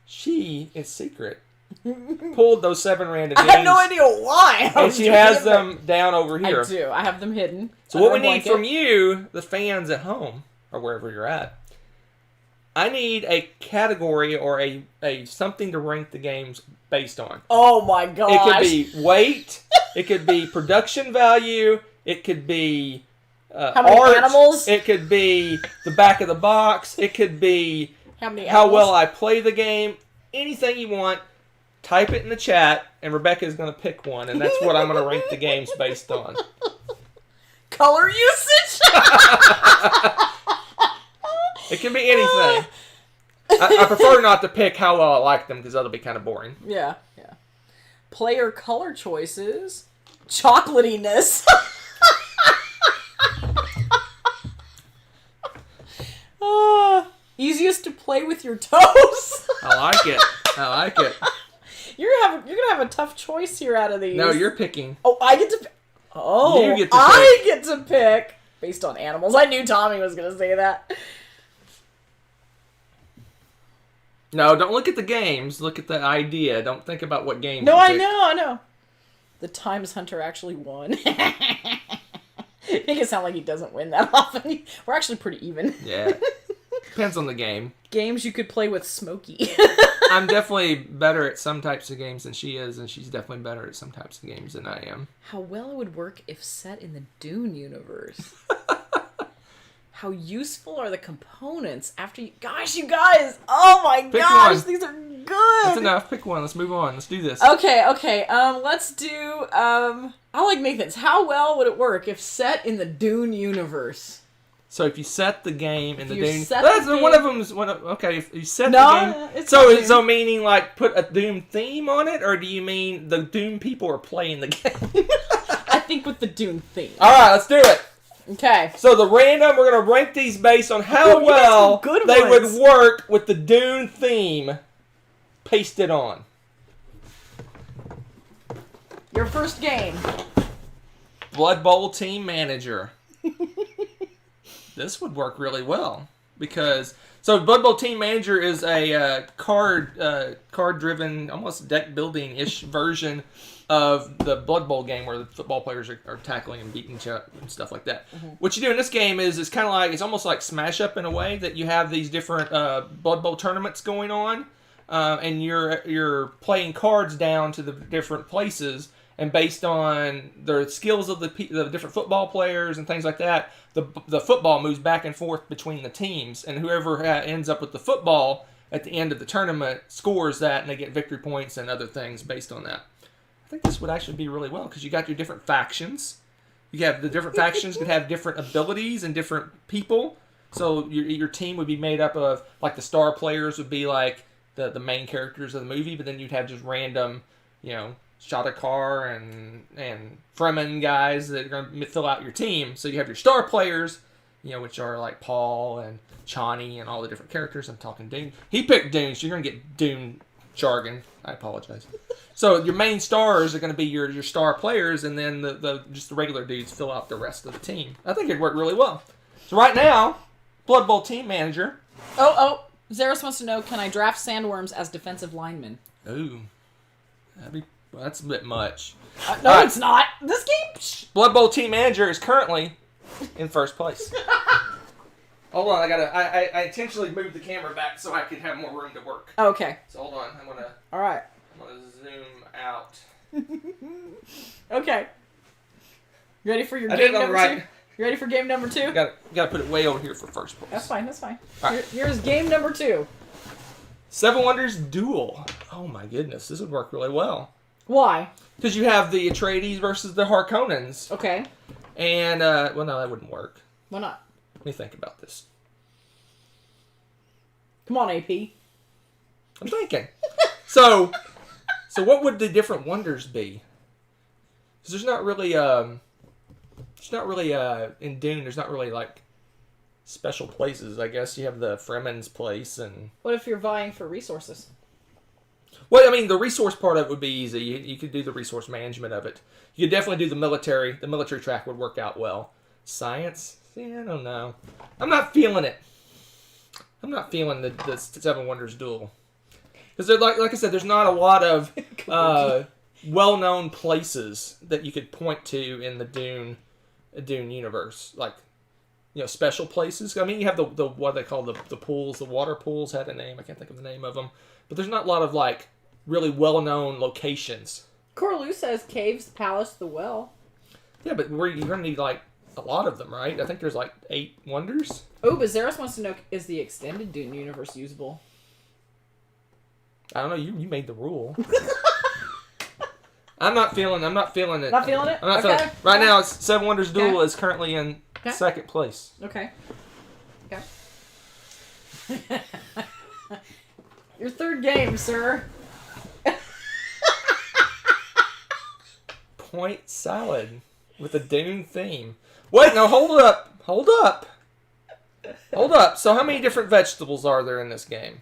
She, in secret, pulled those 7 random games. I have no idea why. And she has them down over here. I do. I have them hidden. So what we need from you, the fans at home, or wherever you're at, I need a category or a something to rank the games based on. Oh my gosh. It could be weight. It could be production value. It could be how many art. animals? It could be the back of the box. It could be how well I play the game. Anything you want, type it in the chat, and Rebecca is going to pick one, and that's what I'm going to rank the games based on. Color usage? It can be anything. I prefer not to pick how well I like them, because that'll be kind of boring. Yeah. Player color choices. Chocolatiness. Easiest to play with your toes. I like it. You're gonna have a tough choice here out of these. No, you're picking. Oh, I get to. Oh, you get to I get to pick based on animals. I knew Tommy was gonna say that. No, don't look at the games. Look at the idea. Don't think about what game. No, I know. The Times Hunter actually won. Make it sound like he doesn't win that often. We're actually pretty even. Yeah. Depends on the game. Games you could play with Smokey. I'm definitely better at some types of games than she is, and she's definitely better at some types of games than I am. How well it would work if set in the Dune universe. How useful are the components after you... Gosh, you guys! Oh my gosh, these are good! That's enough. Pick one. Let's move on. Let's do this. Okay. Let's do... I like Nathan's. How well would it work if set in the Dune universe? So if you set the game in the Dune... That's one of them's... Okay, if you set the game... So meaning like put a Doom theme on it, or do you mean the Doom people are playing the game? I think with the Dune theme. Alright, let's do it. Okay. So the random, we're going to rank these based on how well they would work with the Dune theme pasted on. Your first game. Blood Bowl Team Manager. This would work really well because Blood Bowl Team Manager is a card-driven, almost deck building-ish version of the Blood Bowl game where the football players are tackling and beating each other and stuff like that. Mm-hmm. What you do in this game is it's kind of like, it's almost like Smash Up in a way, that you have these different Blood Bowl tournaments going on, and you're playing cards down to the different places, and based on the skills of the different football players and things like that, the football moves back and forth between the teams, and whoever ends up with the football at the end of the tournament scores that, and they get victory points and other things based on that. I think this would actually be really well because you got your different factions. You have the different factions could have different abilities and different people. So your team would be made up of, like, the star players would be like the main characters of the movie, but then you'd have just random, Shadakar and Fremen guys that are going to fill out your team. So you have your star players, which are like Paul and Chani and all the different characters. I'm talking Dune. He picked Dune, so you're going to get Dune jargon. I apologize. So your main stars are going to be your star players, and then just the regular dudes fill out the rest of the team. I think it'd work really well. So right now, Blood Bowl Team Manager. Oh, Zeros wants to know, can I draft sandworms as defensive linemen? Ooh. That's a bit much. No, it's not. This game... Blood Bowl Team Manager is currently in first place. Hold on, I intentionally moved the camera back so I could have more room to work. Okay. So hold on, All right. I'm gonna zoom out. Okay. You ready for your game number two? You ready for game number two? Gotta put it way over here for first place. That's fine. Right. Here's game number 2. Seven Wonders Duel. Oh my goodness, this would work really well. Why? Because you have the Atreides versus the Harkonnens. Okay. And, no, that wouldn't work. Why not? Let me think about this. Come on, AP. I'm thinking. So what would the different wonders be? Because there's not really, in Dune, there's not really, like, special places. I guess you have the Fremen's place and... What if you're vying for resources? Well, I mean, the resource part of it would be easy. You could do the resource management of it. You could definitely do the military. The military track would work out well. Science? See, I don't know. I'm not feeling it. I'm not feeling the Seven Wonders Duel. Because, like I said, there's not a lot of well-known places that you could point to in the Dune universe. Like, special places. I mean, you have the what they call the pools, the water pools had a name. I can't think of the name of them. But there's not a lot of like really well-known locations. Corlu says caves, the palace, the well. Yeah, but you're going to need like a lot of them, right? I think there's like 8 wonders. Oh, but Zeros wants to know, is the extended Dune universe usable? I don't know. You made the rule. I'm not feeling it. Not feeling it? I'm not feeling it. Right now, it's Seven Wonders Duel is currently in second place. Okay. Your third game, sir. Point salad with a Dune theme. Wait, no, hold up. So how many different vegetables are there in this game?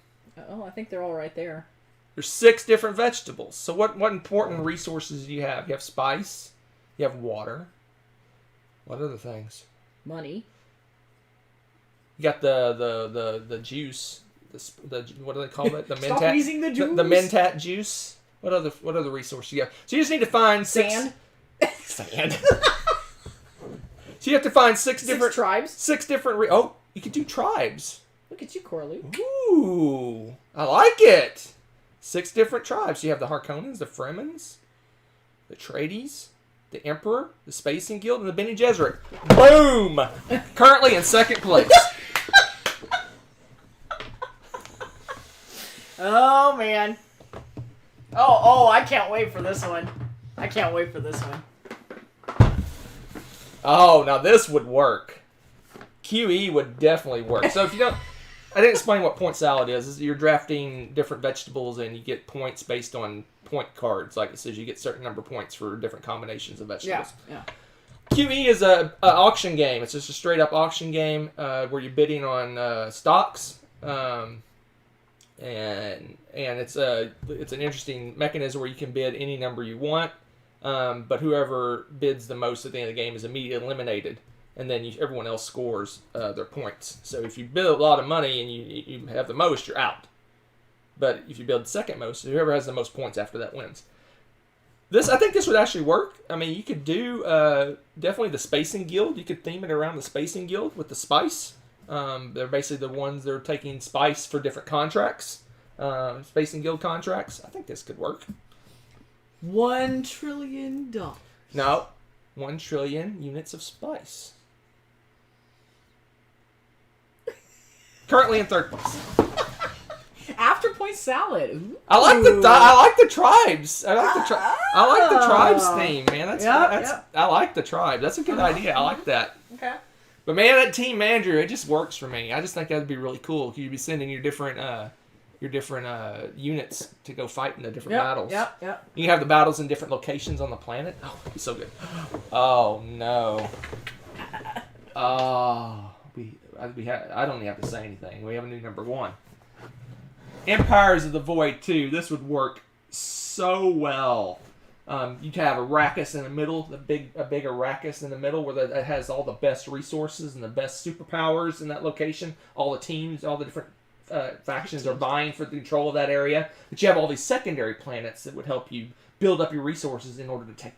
Oh, I think they're all right there. There's 6 different vegetables. So what important resources do you have? You have spice. You have water. What other things? Money. You got the juice. The what do they call it? The mentat. Stop using the juice. The mentat juice. What other resources you have? So you just need to find 6 Sand. Sand. So you have to find 6 different tribes. 6 different. Oh, you can do tribes. Look at you, Corley. Ooh, I like it. 6 different tribes. You have the Harkonnens, the Fremens, the Atreides, the Emperor, the Spacing Guild, and the Bene Gesserit. Boom! Currently in second place. Oh, man. Oh, I can't wait for this one. Oh, now this would work. QE would definitely work. So if you don't... I didn't explain what point salad is. You're drafting different vegetables and you get points based on point cards. Like it says, you get certain number of points for different combinations of vegetables. Yeah. QE is a auction game. It's just a straight up auction game where you're bidding on stocks, and it's an interesting mechanism where you can bid any number you want, but whoever bids the most at the end of the game is immediately eliminated. And then everyone else scores their points. So if you build a lot of money and you have the most, you're out. But if you build the second most, whoever has the most points after that wins. I think this would actually work. I mean, you could do definitely the Spacing Guild. You could theme it around the Spacing Guild with the spice. They're basically the ones that are taking spice for different contracts. Spacing Guild contracts. I think this could work. $1 trillion. No. 1 trillion units of spice. Currently in third place. After point salad. Ooh. I like the tribes. I like the tribes theme, man. I like the tribe. That's a good idea. I like that. Okay. But man, that team manager, it just works for me. I just think that'd be really cool. You'd be sending your different units to go fight in the different battles. Yep. You can have the battles in different locations on the planet. Oh, it'd be so good. Oh no. I don't even have to say anything. We have a new number 1. Empires of the Void 2. This would work so well. You'd have Arrakis in the middle, a big Arrakis in the middle, where it has all the best resources and the best superpowers in that location. All the teams, all the different factions are vying for the control of that area. But you have all these secondary planets that would help you build up your resources in order to take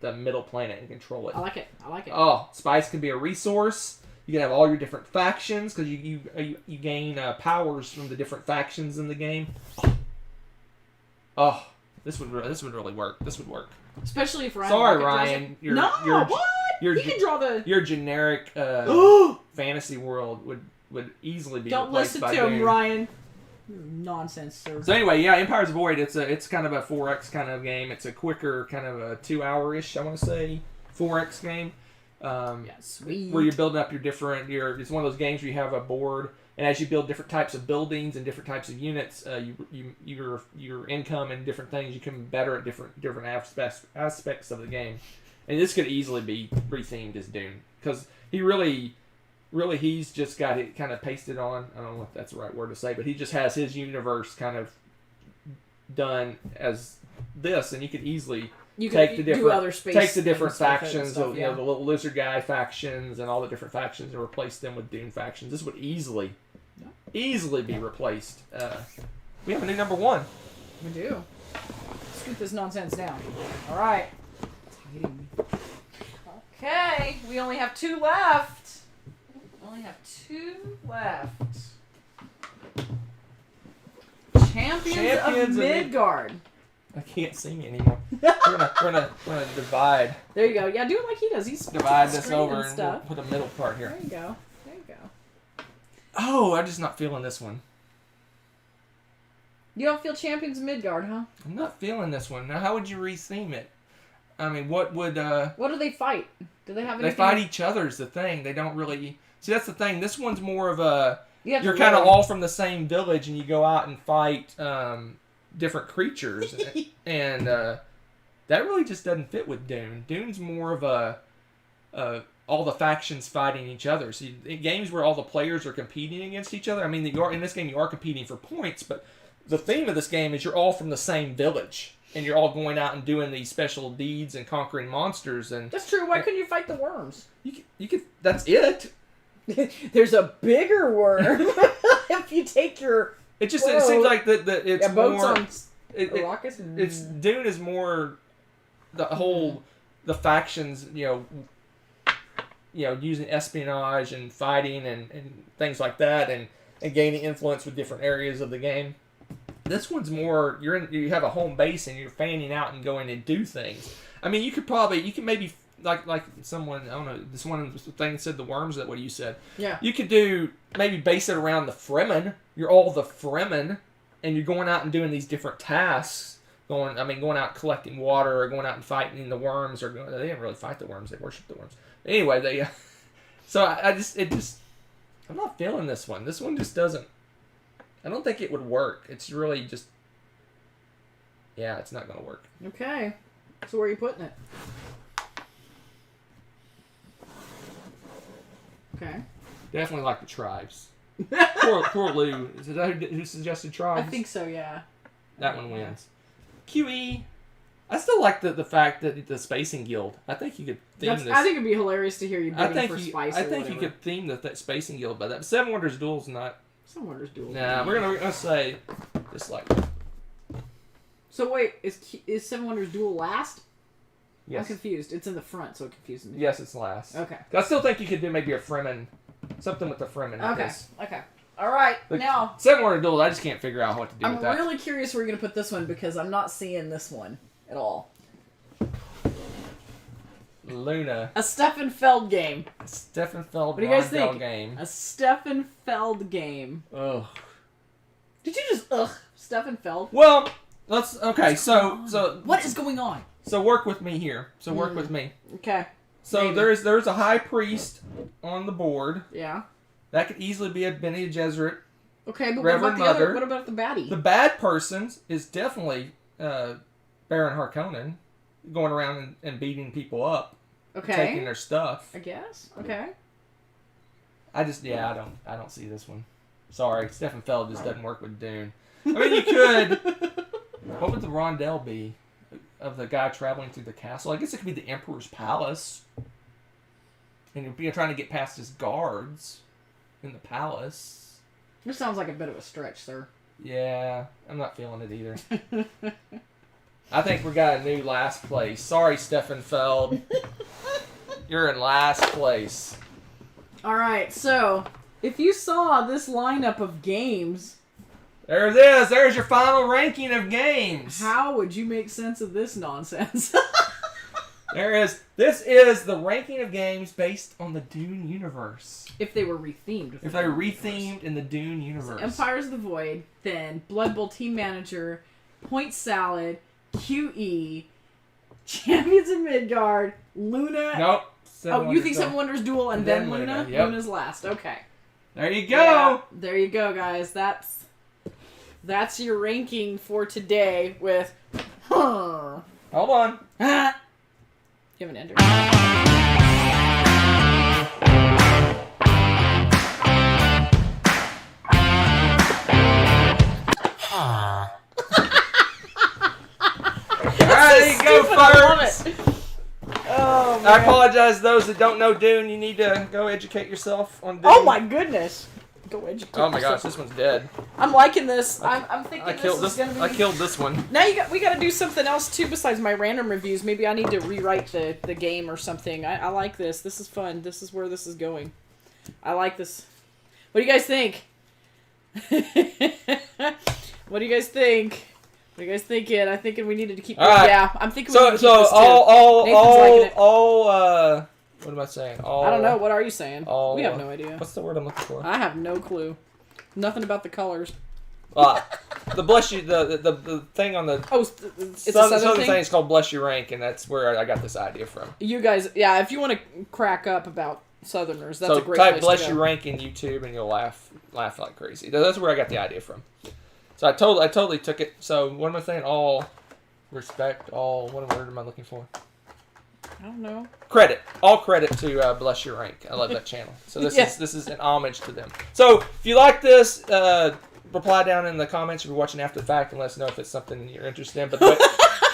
the middle planet and control it. I like it. Oh, spice can be a resource. You can have all your different factions because you gain powers from the different factions in the game. Oh, this would really work. This would work. Especially if Ryan. Sorry, Ryan. What? You can draw the. Your generic fantasy world would easily be Don't replaced listen by to him, Dune. Ryan. Nonsense, sir. So anyway, yeah, Empire's Void. It's kind of a 4X kind of game. It's a quicker kind of a 2-hour-ish, I want to say, 4X game. Sweet. Where you're building up it's one of those games where you have a board, and as you build different types of buildings and different types of units, your income and different things, you can better at different aspects of the game. And this could easily be rethemed as Dune, because he's just got it kind of pasted on. I don't know if that's the right word to say, but he just has his universe kind of done as this, and you could easily take the different factions, the little lizard guy factions and all the different factions, and replace them with Dune factions. This would easily be replaced. We have a new number 1. We do. Scoot this nonsense down. All right. It's hiding me. Okay, we only have 2 left. only have 2 left. Champions of Midgard. I can't see me anymore. we're gonna divide. There you go. Yeah, do it like he does. He's divide this over and stuff. We'll put a middle part here. There you go. There you go. Oh, I'm just not feeling this one. You don't feel Champions of Midgard, huh? I'm not feeling this one. Now, how would you re-theme it? I mean, what would... What do they fight? Do they have anything? They fight each other is the thing. They don't really... See, that's the thing. This one's more of a... You're kind of all from the same village, and you go out and fight different creatures. And that really just doesn't fit with Dune. Dune's more of a... all the factions fighting each other. So in games where all the players are competing against each other, I mean, in this game you are competing for points, but the theme of this game is you're all from the same village, and you're all going out and doing these special deeds and conquering monsters. And that's true. Why couldn't you fight the worms? You could. That's it. There's a bigger worm. If you take your... It seems like that it's boats more... on rockets? It's Dune is more the whole... The factions, using espionage and fighting and things like that, and gaining influence with different areas of the game. This one's more you have a home base and you're fanning out and going to do things. I mean, you can maybe like someone, I don't know, this one thing said the worms. Is that what you said? Yeah. You could maybe base it around the Fremen. You're all the Fremen, and you're going out and doing these different tasks. Going out collecting water, or going out and fighting the worms, they didn't really fight the worms. They worshiped the worms. Anyway, I'm not feeling this one. This one just doesn't. I don't think it would work. It's really just. Yeah, it's not going to work. Okay. So where are you putting it? Okay. Definitely like the tribes. Poor Lou. Is that who suggested tribes? I think so, yeah. That one wins. QE. I still like the fact that the Spacing Guild. I think you could theme this. I think it'd be hilarious to hear you bidding for spice. I think you could theme the Spacing Guild by that. Seven Wonders Duel's not. Seven Wonders Duel. Nah, we're gonna say just like. So wait, is Seven Wonders Duel last? Yes. I'm confused. It's in the front, so it confuses me. Yes, it's last. Okay. I still think you could do maybe a Fremen, something with the Fremen. Okay. Okay. All right. Now. Seven Wonders Duel. I just can't figure out what to do with that. I'm really curious where you're gonna put this one because I'm not seeing this one at all. Luna. A Stefan Feld game. A Stefan Feld. What do you guys think? Game. A Stefan Feld game. Ugh. Did you just Stefan Feld? Well, let's. Okay, so what is going on? So work with me here. Work with me. Okay. So Maybe. there's a high priest on the board. Yeah. That could easily be a Bene Gesserit. Okay, but Reverend what about the Mother. other? What about the baddie? The bad person is definitely Baron Harkonnen, going around and beating people up, taking their stuff. I guess. Okay. I don't see this one. Sorry, Stefan Feld just doesn't work with Dune. I mean, you could. What would the rondel be of the guy traveling through the castle? I guess it could be the Emperor's palace, and you're trying to get past his guards in the palace. This sounds like a bit of a stretch, sir. Yeah, I'm not feeling it either. I think we got a new last place. Sorry, Stefan Feld. You're in last place. All right, so if you saw this lineup of games... There it is. There's your final ranking of games. How would you make sense of this nonsense? There is. This is the ranking of games based on the Dune universe. If they were rethemed. If they were rethemed in the Dune universe. So Empires of the Void, then Blood Bowl Team Manager, Point Salad, QE, Champions of Midgard, Luna. Nope. You think Seven Wonders Duel and then Luna? Yep. Luna's last. Okay. There you go. Yeah, there you go, guys. That's your ranking for today with... Hold on. You have an ender. Alright, there you go, folks. Oh, man. I apologize to those that don't know Dune. You need to go educate yourself on Dune. Oh my goodness. Go educate Oh my yourself. gosh, this one's dead. I'm liking this. I'm thinking I killed this is going to be... I killed this one. Now we got to do something else too besides my random reviews. Maybe I need to rewrite the game or something. I like this. This is fun. This is where this is going. I like this. What do you guys think? What do you guys think? What are you guys thinking? I'm thinking we needed to keep. All right. Yeah, I'm thinking we need to keep this too. What am I saying? All. I don't know. What are you saying? All, we have no idea. What's the word I'm looking for? I have no clue. Nothing about the colors. The bless you the thing on the it's a southern thing is called bless you rank, and that's where I got this idea from. You guys, yeah, if you want to crack up about Southerners, that's a great type place bless to go. you rank in YouTube, and you'll laugh like crazy. That's where I got the idea from. So I totally took it. So what am I saying? All respect, all what word am I looking for? I don't know. Credit. All credit to Bless Your Rank. I love that channel. So this is an homage to them. So if you like this, reply down in the comments if you're watching after the fact and let us know if it's something you're interested in. But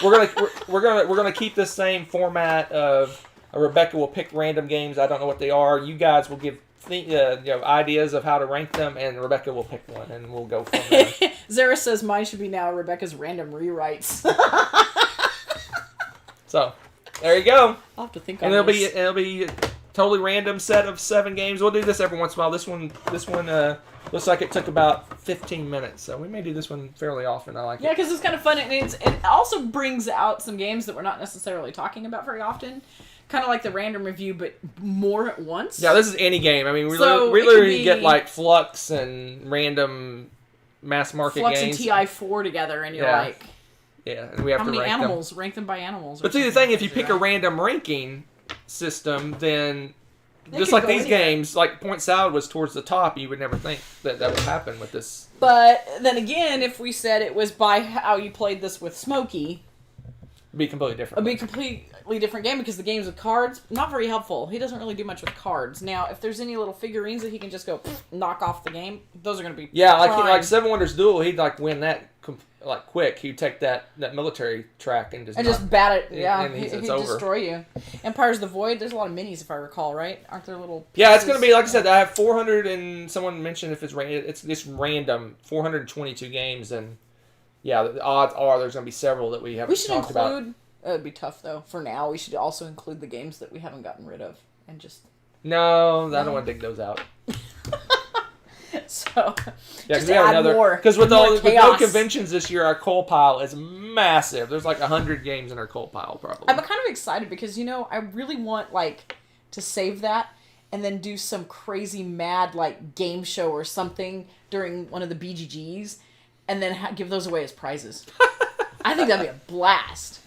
we're gonna keep this same format of Rebecca will pick random games. I don't know what they are. You guys will give ideas of how to rank them, and Rebecca will pick one, and we'll go from there. Zara says mine should be now Rebecca's random rewrites. So there you go. I'll have to think on and this. it'll be a totally random set of 7 games. We'll do this every once in a while. This one looks like it took about 15 minutes, so we may do this one fairly often. I like it. Yeah, because it's kind of fun, and it also brings out some games that we're not necessarily talking about very often. Kind of like the random review, but more at once. Yeah, this is any game. I mean, we it literally get like Flux and random mass market Flux games. and TI4 together, and you're like... Yeah, and we have how to many rank animals? them. Rank them by animals. But see, the thing, if you pick a random ranking system, then They just could like go these anywhere. games, like Point Salad was towards the top, you would never think that would happen with this. But then again, if we said it was by how you played this with Smokey, It'd be completely different. it'd be a completely different game because the games with cards, not very helpful. He doesn't really do much with cards. Now, if there's any little figurines that he can just go knock off the game, those are going to be like Seven Wonders Duel, he'd like win that quick. He'd take that military track and just bat it. Yeah, and he'd it's over. destroy you. Empire's the Void, there's a lot of minis if I recall, right? Aren't there little pieces? Yeah, it's going to be, like I said, I have 400 and someone mentioned if it's just random, 422 games, and yeah, the odds are there's going to be several that we haven't talked about. It would be tough, though. For now, we should also include the games that we haven't gotten rid of. And just... No, I don't want to dig those out. So, yeah, just add more. Because with no chaos. conventions this year, our coal pile is massive. There's like 100 games in our coal pile, probably. I'm kind of excited because, I really want, to save that and then do some crazy mad, game show or something during one of the BGGs and then give those away as prizes. I think that'd be a blast.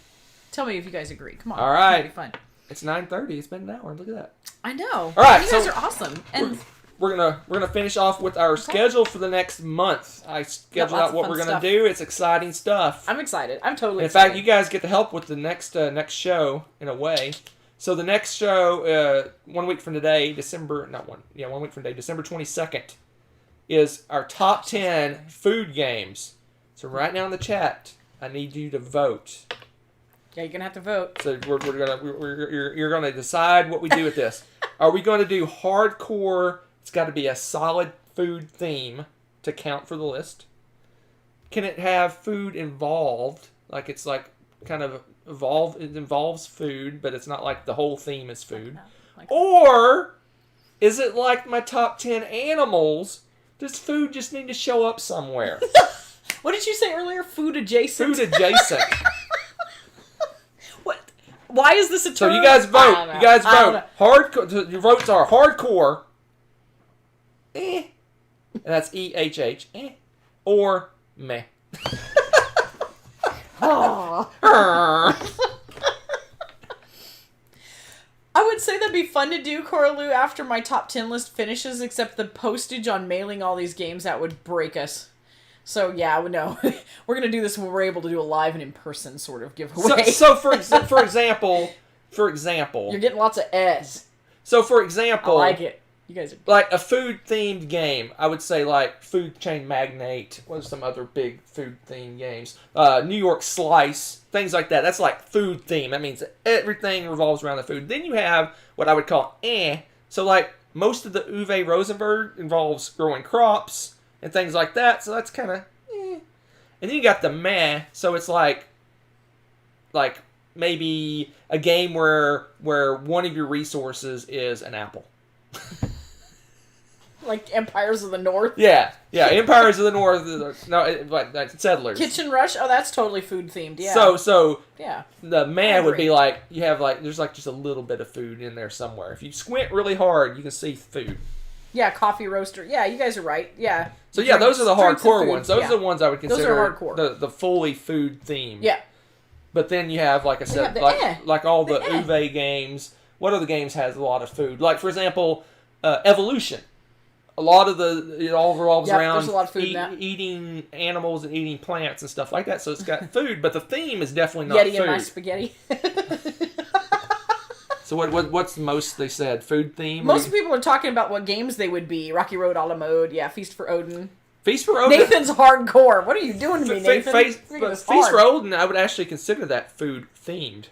Tell me if you guys agree. Come on. All right. It'd be fun. It's 9:30. It's been an hour. Look at that. I know. All right. You guys are awesome. And we're gonna finish off with our schedule for the next month. I scheduled out what we're gonna do. It's exciting stuff. I'm excited. I'm totally In excited. fact, you guys get to help with the next show in a way. So the next show, 1 week from today, December 22nd, is our top 10 food games. So right now in the chat, I need you to vote. Yeah, you're gonna have to vote. So you're gonna decide what we do with this. Are we going to do hardcore? It's got to be a solid food theme to count for the list. Can it have food involved? Like it's like kind of it involves food, but it's not like the whole theme is food. Or is it like my top 10 animals? Does food just need to show up somewhere? What did you say earlier? Food adjacent? Food adjacent. What? Why is this a term? So you guys vote. You guys vote. Hardcore. Your votes are hardcore. And that's EHH. Or meh. Oh. I would say that'd be fun to do, Coralu, after my top 10 list finishes, except the postage on mailing all these games out would break us. So, yeah, no. We're going to do this when we're able to do a live and in-person sort of giveaway. So for example... You're getting lots of S. So, for example... I like it. You guys are... Like a food-themed game, I would say like Food Chain Magnate, what are some other big food-themed games? New York Slice, things like that. That's like food theme. That means everything revolves around the food. Then you have what I would call So like most of the Uwe Rosenberg involves growing crops and things like that. So that's kind of And then you got the meh. So it's like maybe a game where one of your resources is an apple. Like Empires of the North. Yeah, Empires of the North. No, Settlers. Kitchen Rush. Oh, that's totally food themed. Yeah. So yeah. the man would be like, you have like, there's like just a little bit of food in there somewhere. If you squint really hard, you can see food. Yeah, coffee roaster. Yeah, you guys are right. Yeah. So yeah, those are the hardcore ones. Those are the ones I would consider those are hardcore. The fully food themed. Yeah. But then you have, like I said, like all the Uwe games. What other games has a lot of food? Like, for example, Evolution. A lot of it all revolves around there's a lot of food eating animals and eating plants and stuff like that. So it's got food, but the theme is definitely not Yeti food. and my spaghetti. So what's the most they said? Food theme? Most people are talking about what games they would be. Rocky Road a la mode. Yeah, Feast for Odin. Feast for Odin. Nathan's hardcore. What are you doing to me, Nathan? Feast for Odin, I would actually consider that food themed.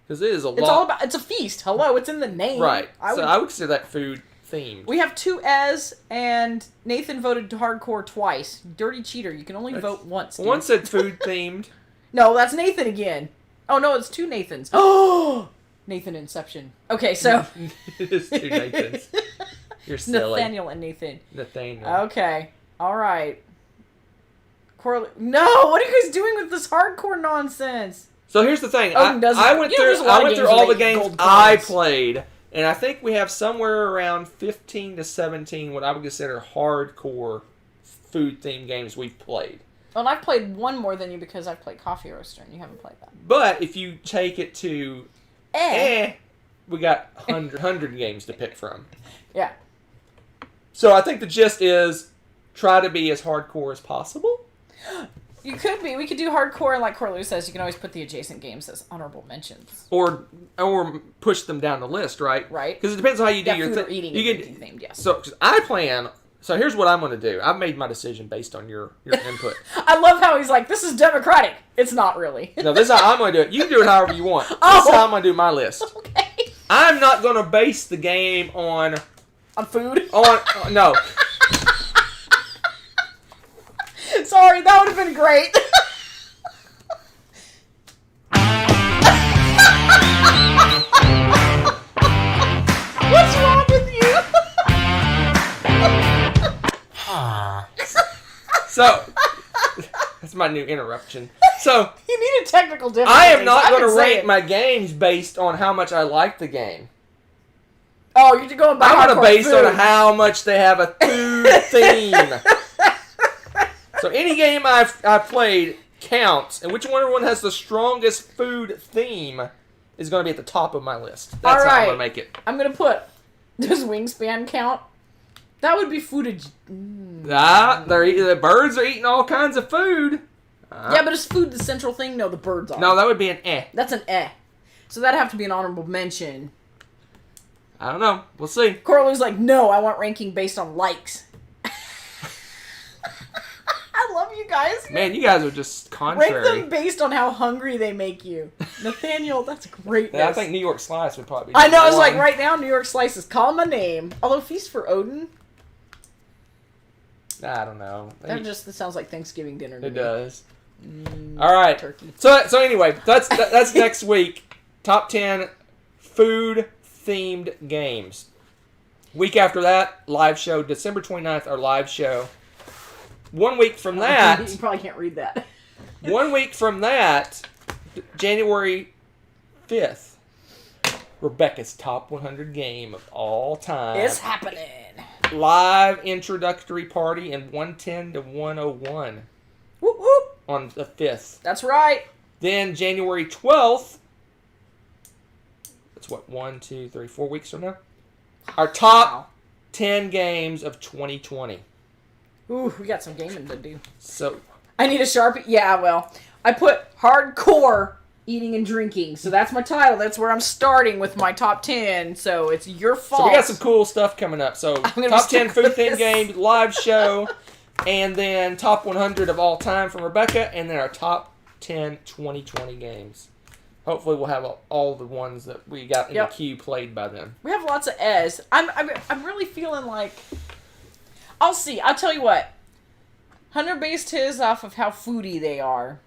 Because it is a lot. It's all about, it's a feast. Hello, it's in the name. Right. I would consider that food themed. We have 2 as, and Nathan voted hardcore twice. Dirty cheater. You can only vote once. Dude. One said food themed. No, that's Nathan again. Oh, no, it's 2 Nathans. Oh! Nathan Inception. Okay, so... It is 2 Nathans. You're silly. Nathaniel and Nathan. Nathaniel. Okay. All right. No! What are you guys doing with this hardcore nonsense? So here's the thing. Odin I went through all the games I played, and I think we have somewhere around 15 to 17 what I would consider hardcore food-themed games we've played. Well, I've played one more than you because I've played Coffee Roaster, and you haven't played that. But if you take it to... we got 100 games to pick from. Yeah. So I think the gist is try to be as hardcore as possible. You could be. We could do hardcore, and like Corlew says, you can always put the adjacent games as honorable mentions. Or push them down the list, right? Right. Because it depends on how you do your thing. Eating you get themed, yes. So cause I plan... So here's what I'm going to do. I've made my decision based on your input. I love how he's like, this is democratic. It's not really. No, this is how I'm going to do it. You can do it however you want. This is how I'm going to do my list. Okay. I'm not going to base the game on... On food? No. Sorry, that would have been great. What's wrong with you? So, that's my new interruption. So, you need a technical difference. I am not going to rate my games based on how much I like the game. Oh, you're going by I'm going to base on how much they have a food theme. So any game I've played counts, and whichever one has the strongest food theme is going to be at the top of my list. That's how I'm going to make it. I'm going to put, does Wingspan count? That would be food. The birds are eating all kinds of food. Yeah, but is food the central thing? No, the birds are. No, that would be an eh. That's an eh. So that'd have to be an honorable mention. I don't know. We'll see. Corley's like, no, I want ranking based on likes. I love you guys. Man, you guys are just contrary. Rank them based on how hungry they make you. Nathaniel, that's great. Yeah, I think New York Slice would probably be I know, I was like, right now, New York Slice is call my name. Although Feast for Odin. I don't know. That sounds like Thanksgiving dinner to me. It does. All right. Turkey. So anyway, that's next week. Top 10 food-themed games. Week after that, live show. December 29th, our live show. 1 week from that... You probably can't read that. 1 week from that, January 5th, Rebecca's top 100 game of all time. It's happening. Live introductory party in 110 to 101. Whoop, whoop. On the 5th. That's right. Then January 12th, that's what, 1, 2, 3, 4 weeks from now? Our top 10 games of 2020. Ooh, we got some gaming to do. So I need a Sharpie. Yeah, well, I put hardcore eating and drinking. So that's my title. That's where I'm starting with my top 10. So it's your fault. So we got some cool stuff coming up. So top 10 food-themed games, live show, and then top 100 of all time from Rebecca, and then our top 10 2020 games. Hopefully we'll have all the ones that we got in the queue played by then. We have lots of E's. I'm really feeling like... I'll see. I'll tell you what. Hunter based his off of how foodie they are.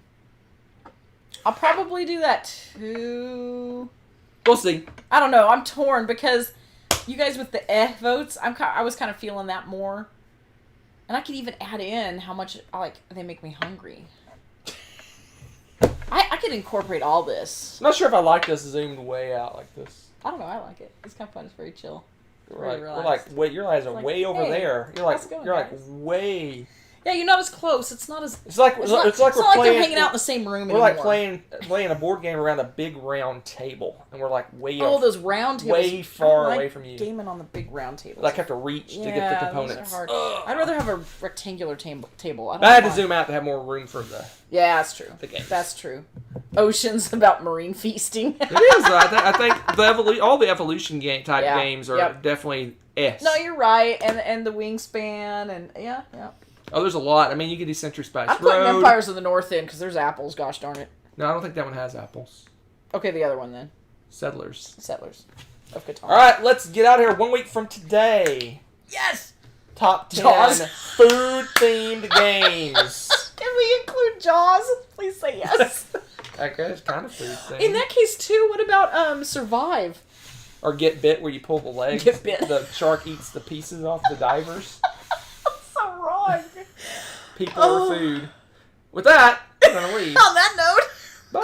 I'll probably do that too. We'll see. I don't know. I'm torn because You guys with the votes, I was kind of feeling that more. And I could even add in how much they make me hungry. I could incorporate all this. I'm not sure if I like this zoomed way out like this. I don't know. I like it. It's kind of fun. It's very chill. We're like, wait, your eyes are way over there. You're like, way. Yeah, you're not as close. It's not as. It's like we're they're hanging out in the same room. We're like playing a board game around a big round table, and we're like way. Those round tables. Way far away from you. Gaming on the big round tables. Like have to reach to get the components. Those are hard. I'd rather have a rectangular table. I had to zoom out to have more room for the. Yeah, that's true. The games. That's true. Ocean's about marine feasting. It is. I think all the evolution type games are definitely S. No, you're right, and the wingspan and yeah. Oh, there's a lot. I mean, you could do Century Spice I'm putting Empires of the North in because there's apples. Gosh darn it. No, I don't think that one has apples. Okay, the other one then. Settlers of Catan. All right, let's get out of here 1 week from today. Yes. Top 10 Jaws. food-themed games. Can we include Jaws? Please say yes. I guess it's kind of food-themed. In that case, too, what about Survive? Or Get Bit, where you pull the legs. Get Bit. The shark eats the pieces off the divers. So wrong. People are food. With that, we're going to leave. On that note. Bye.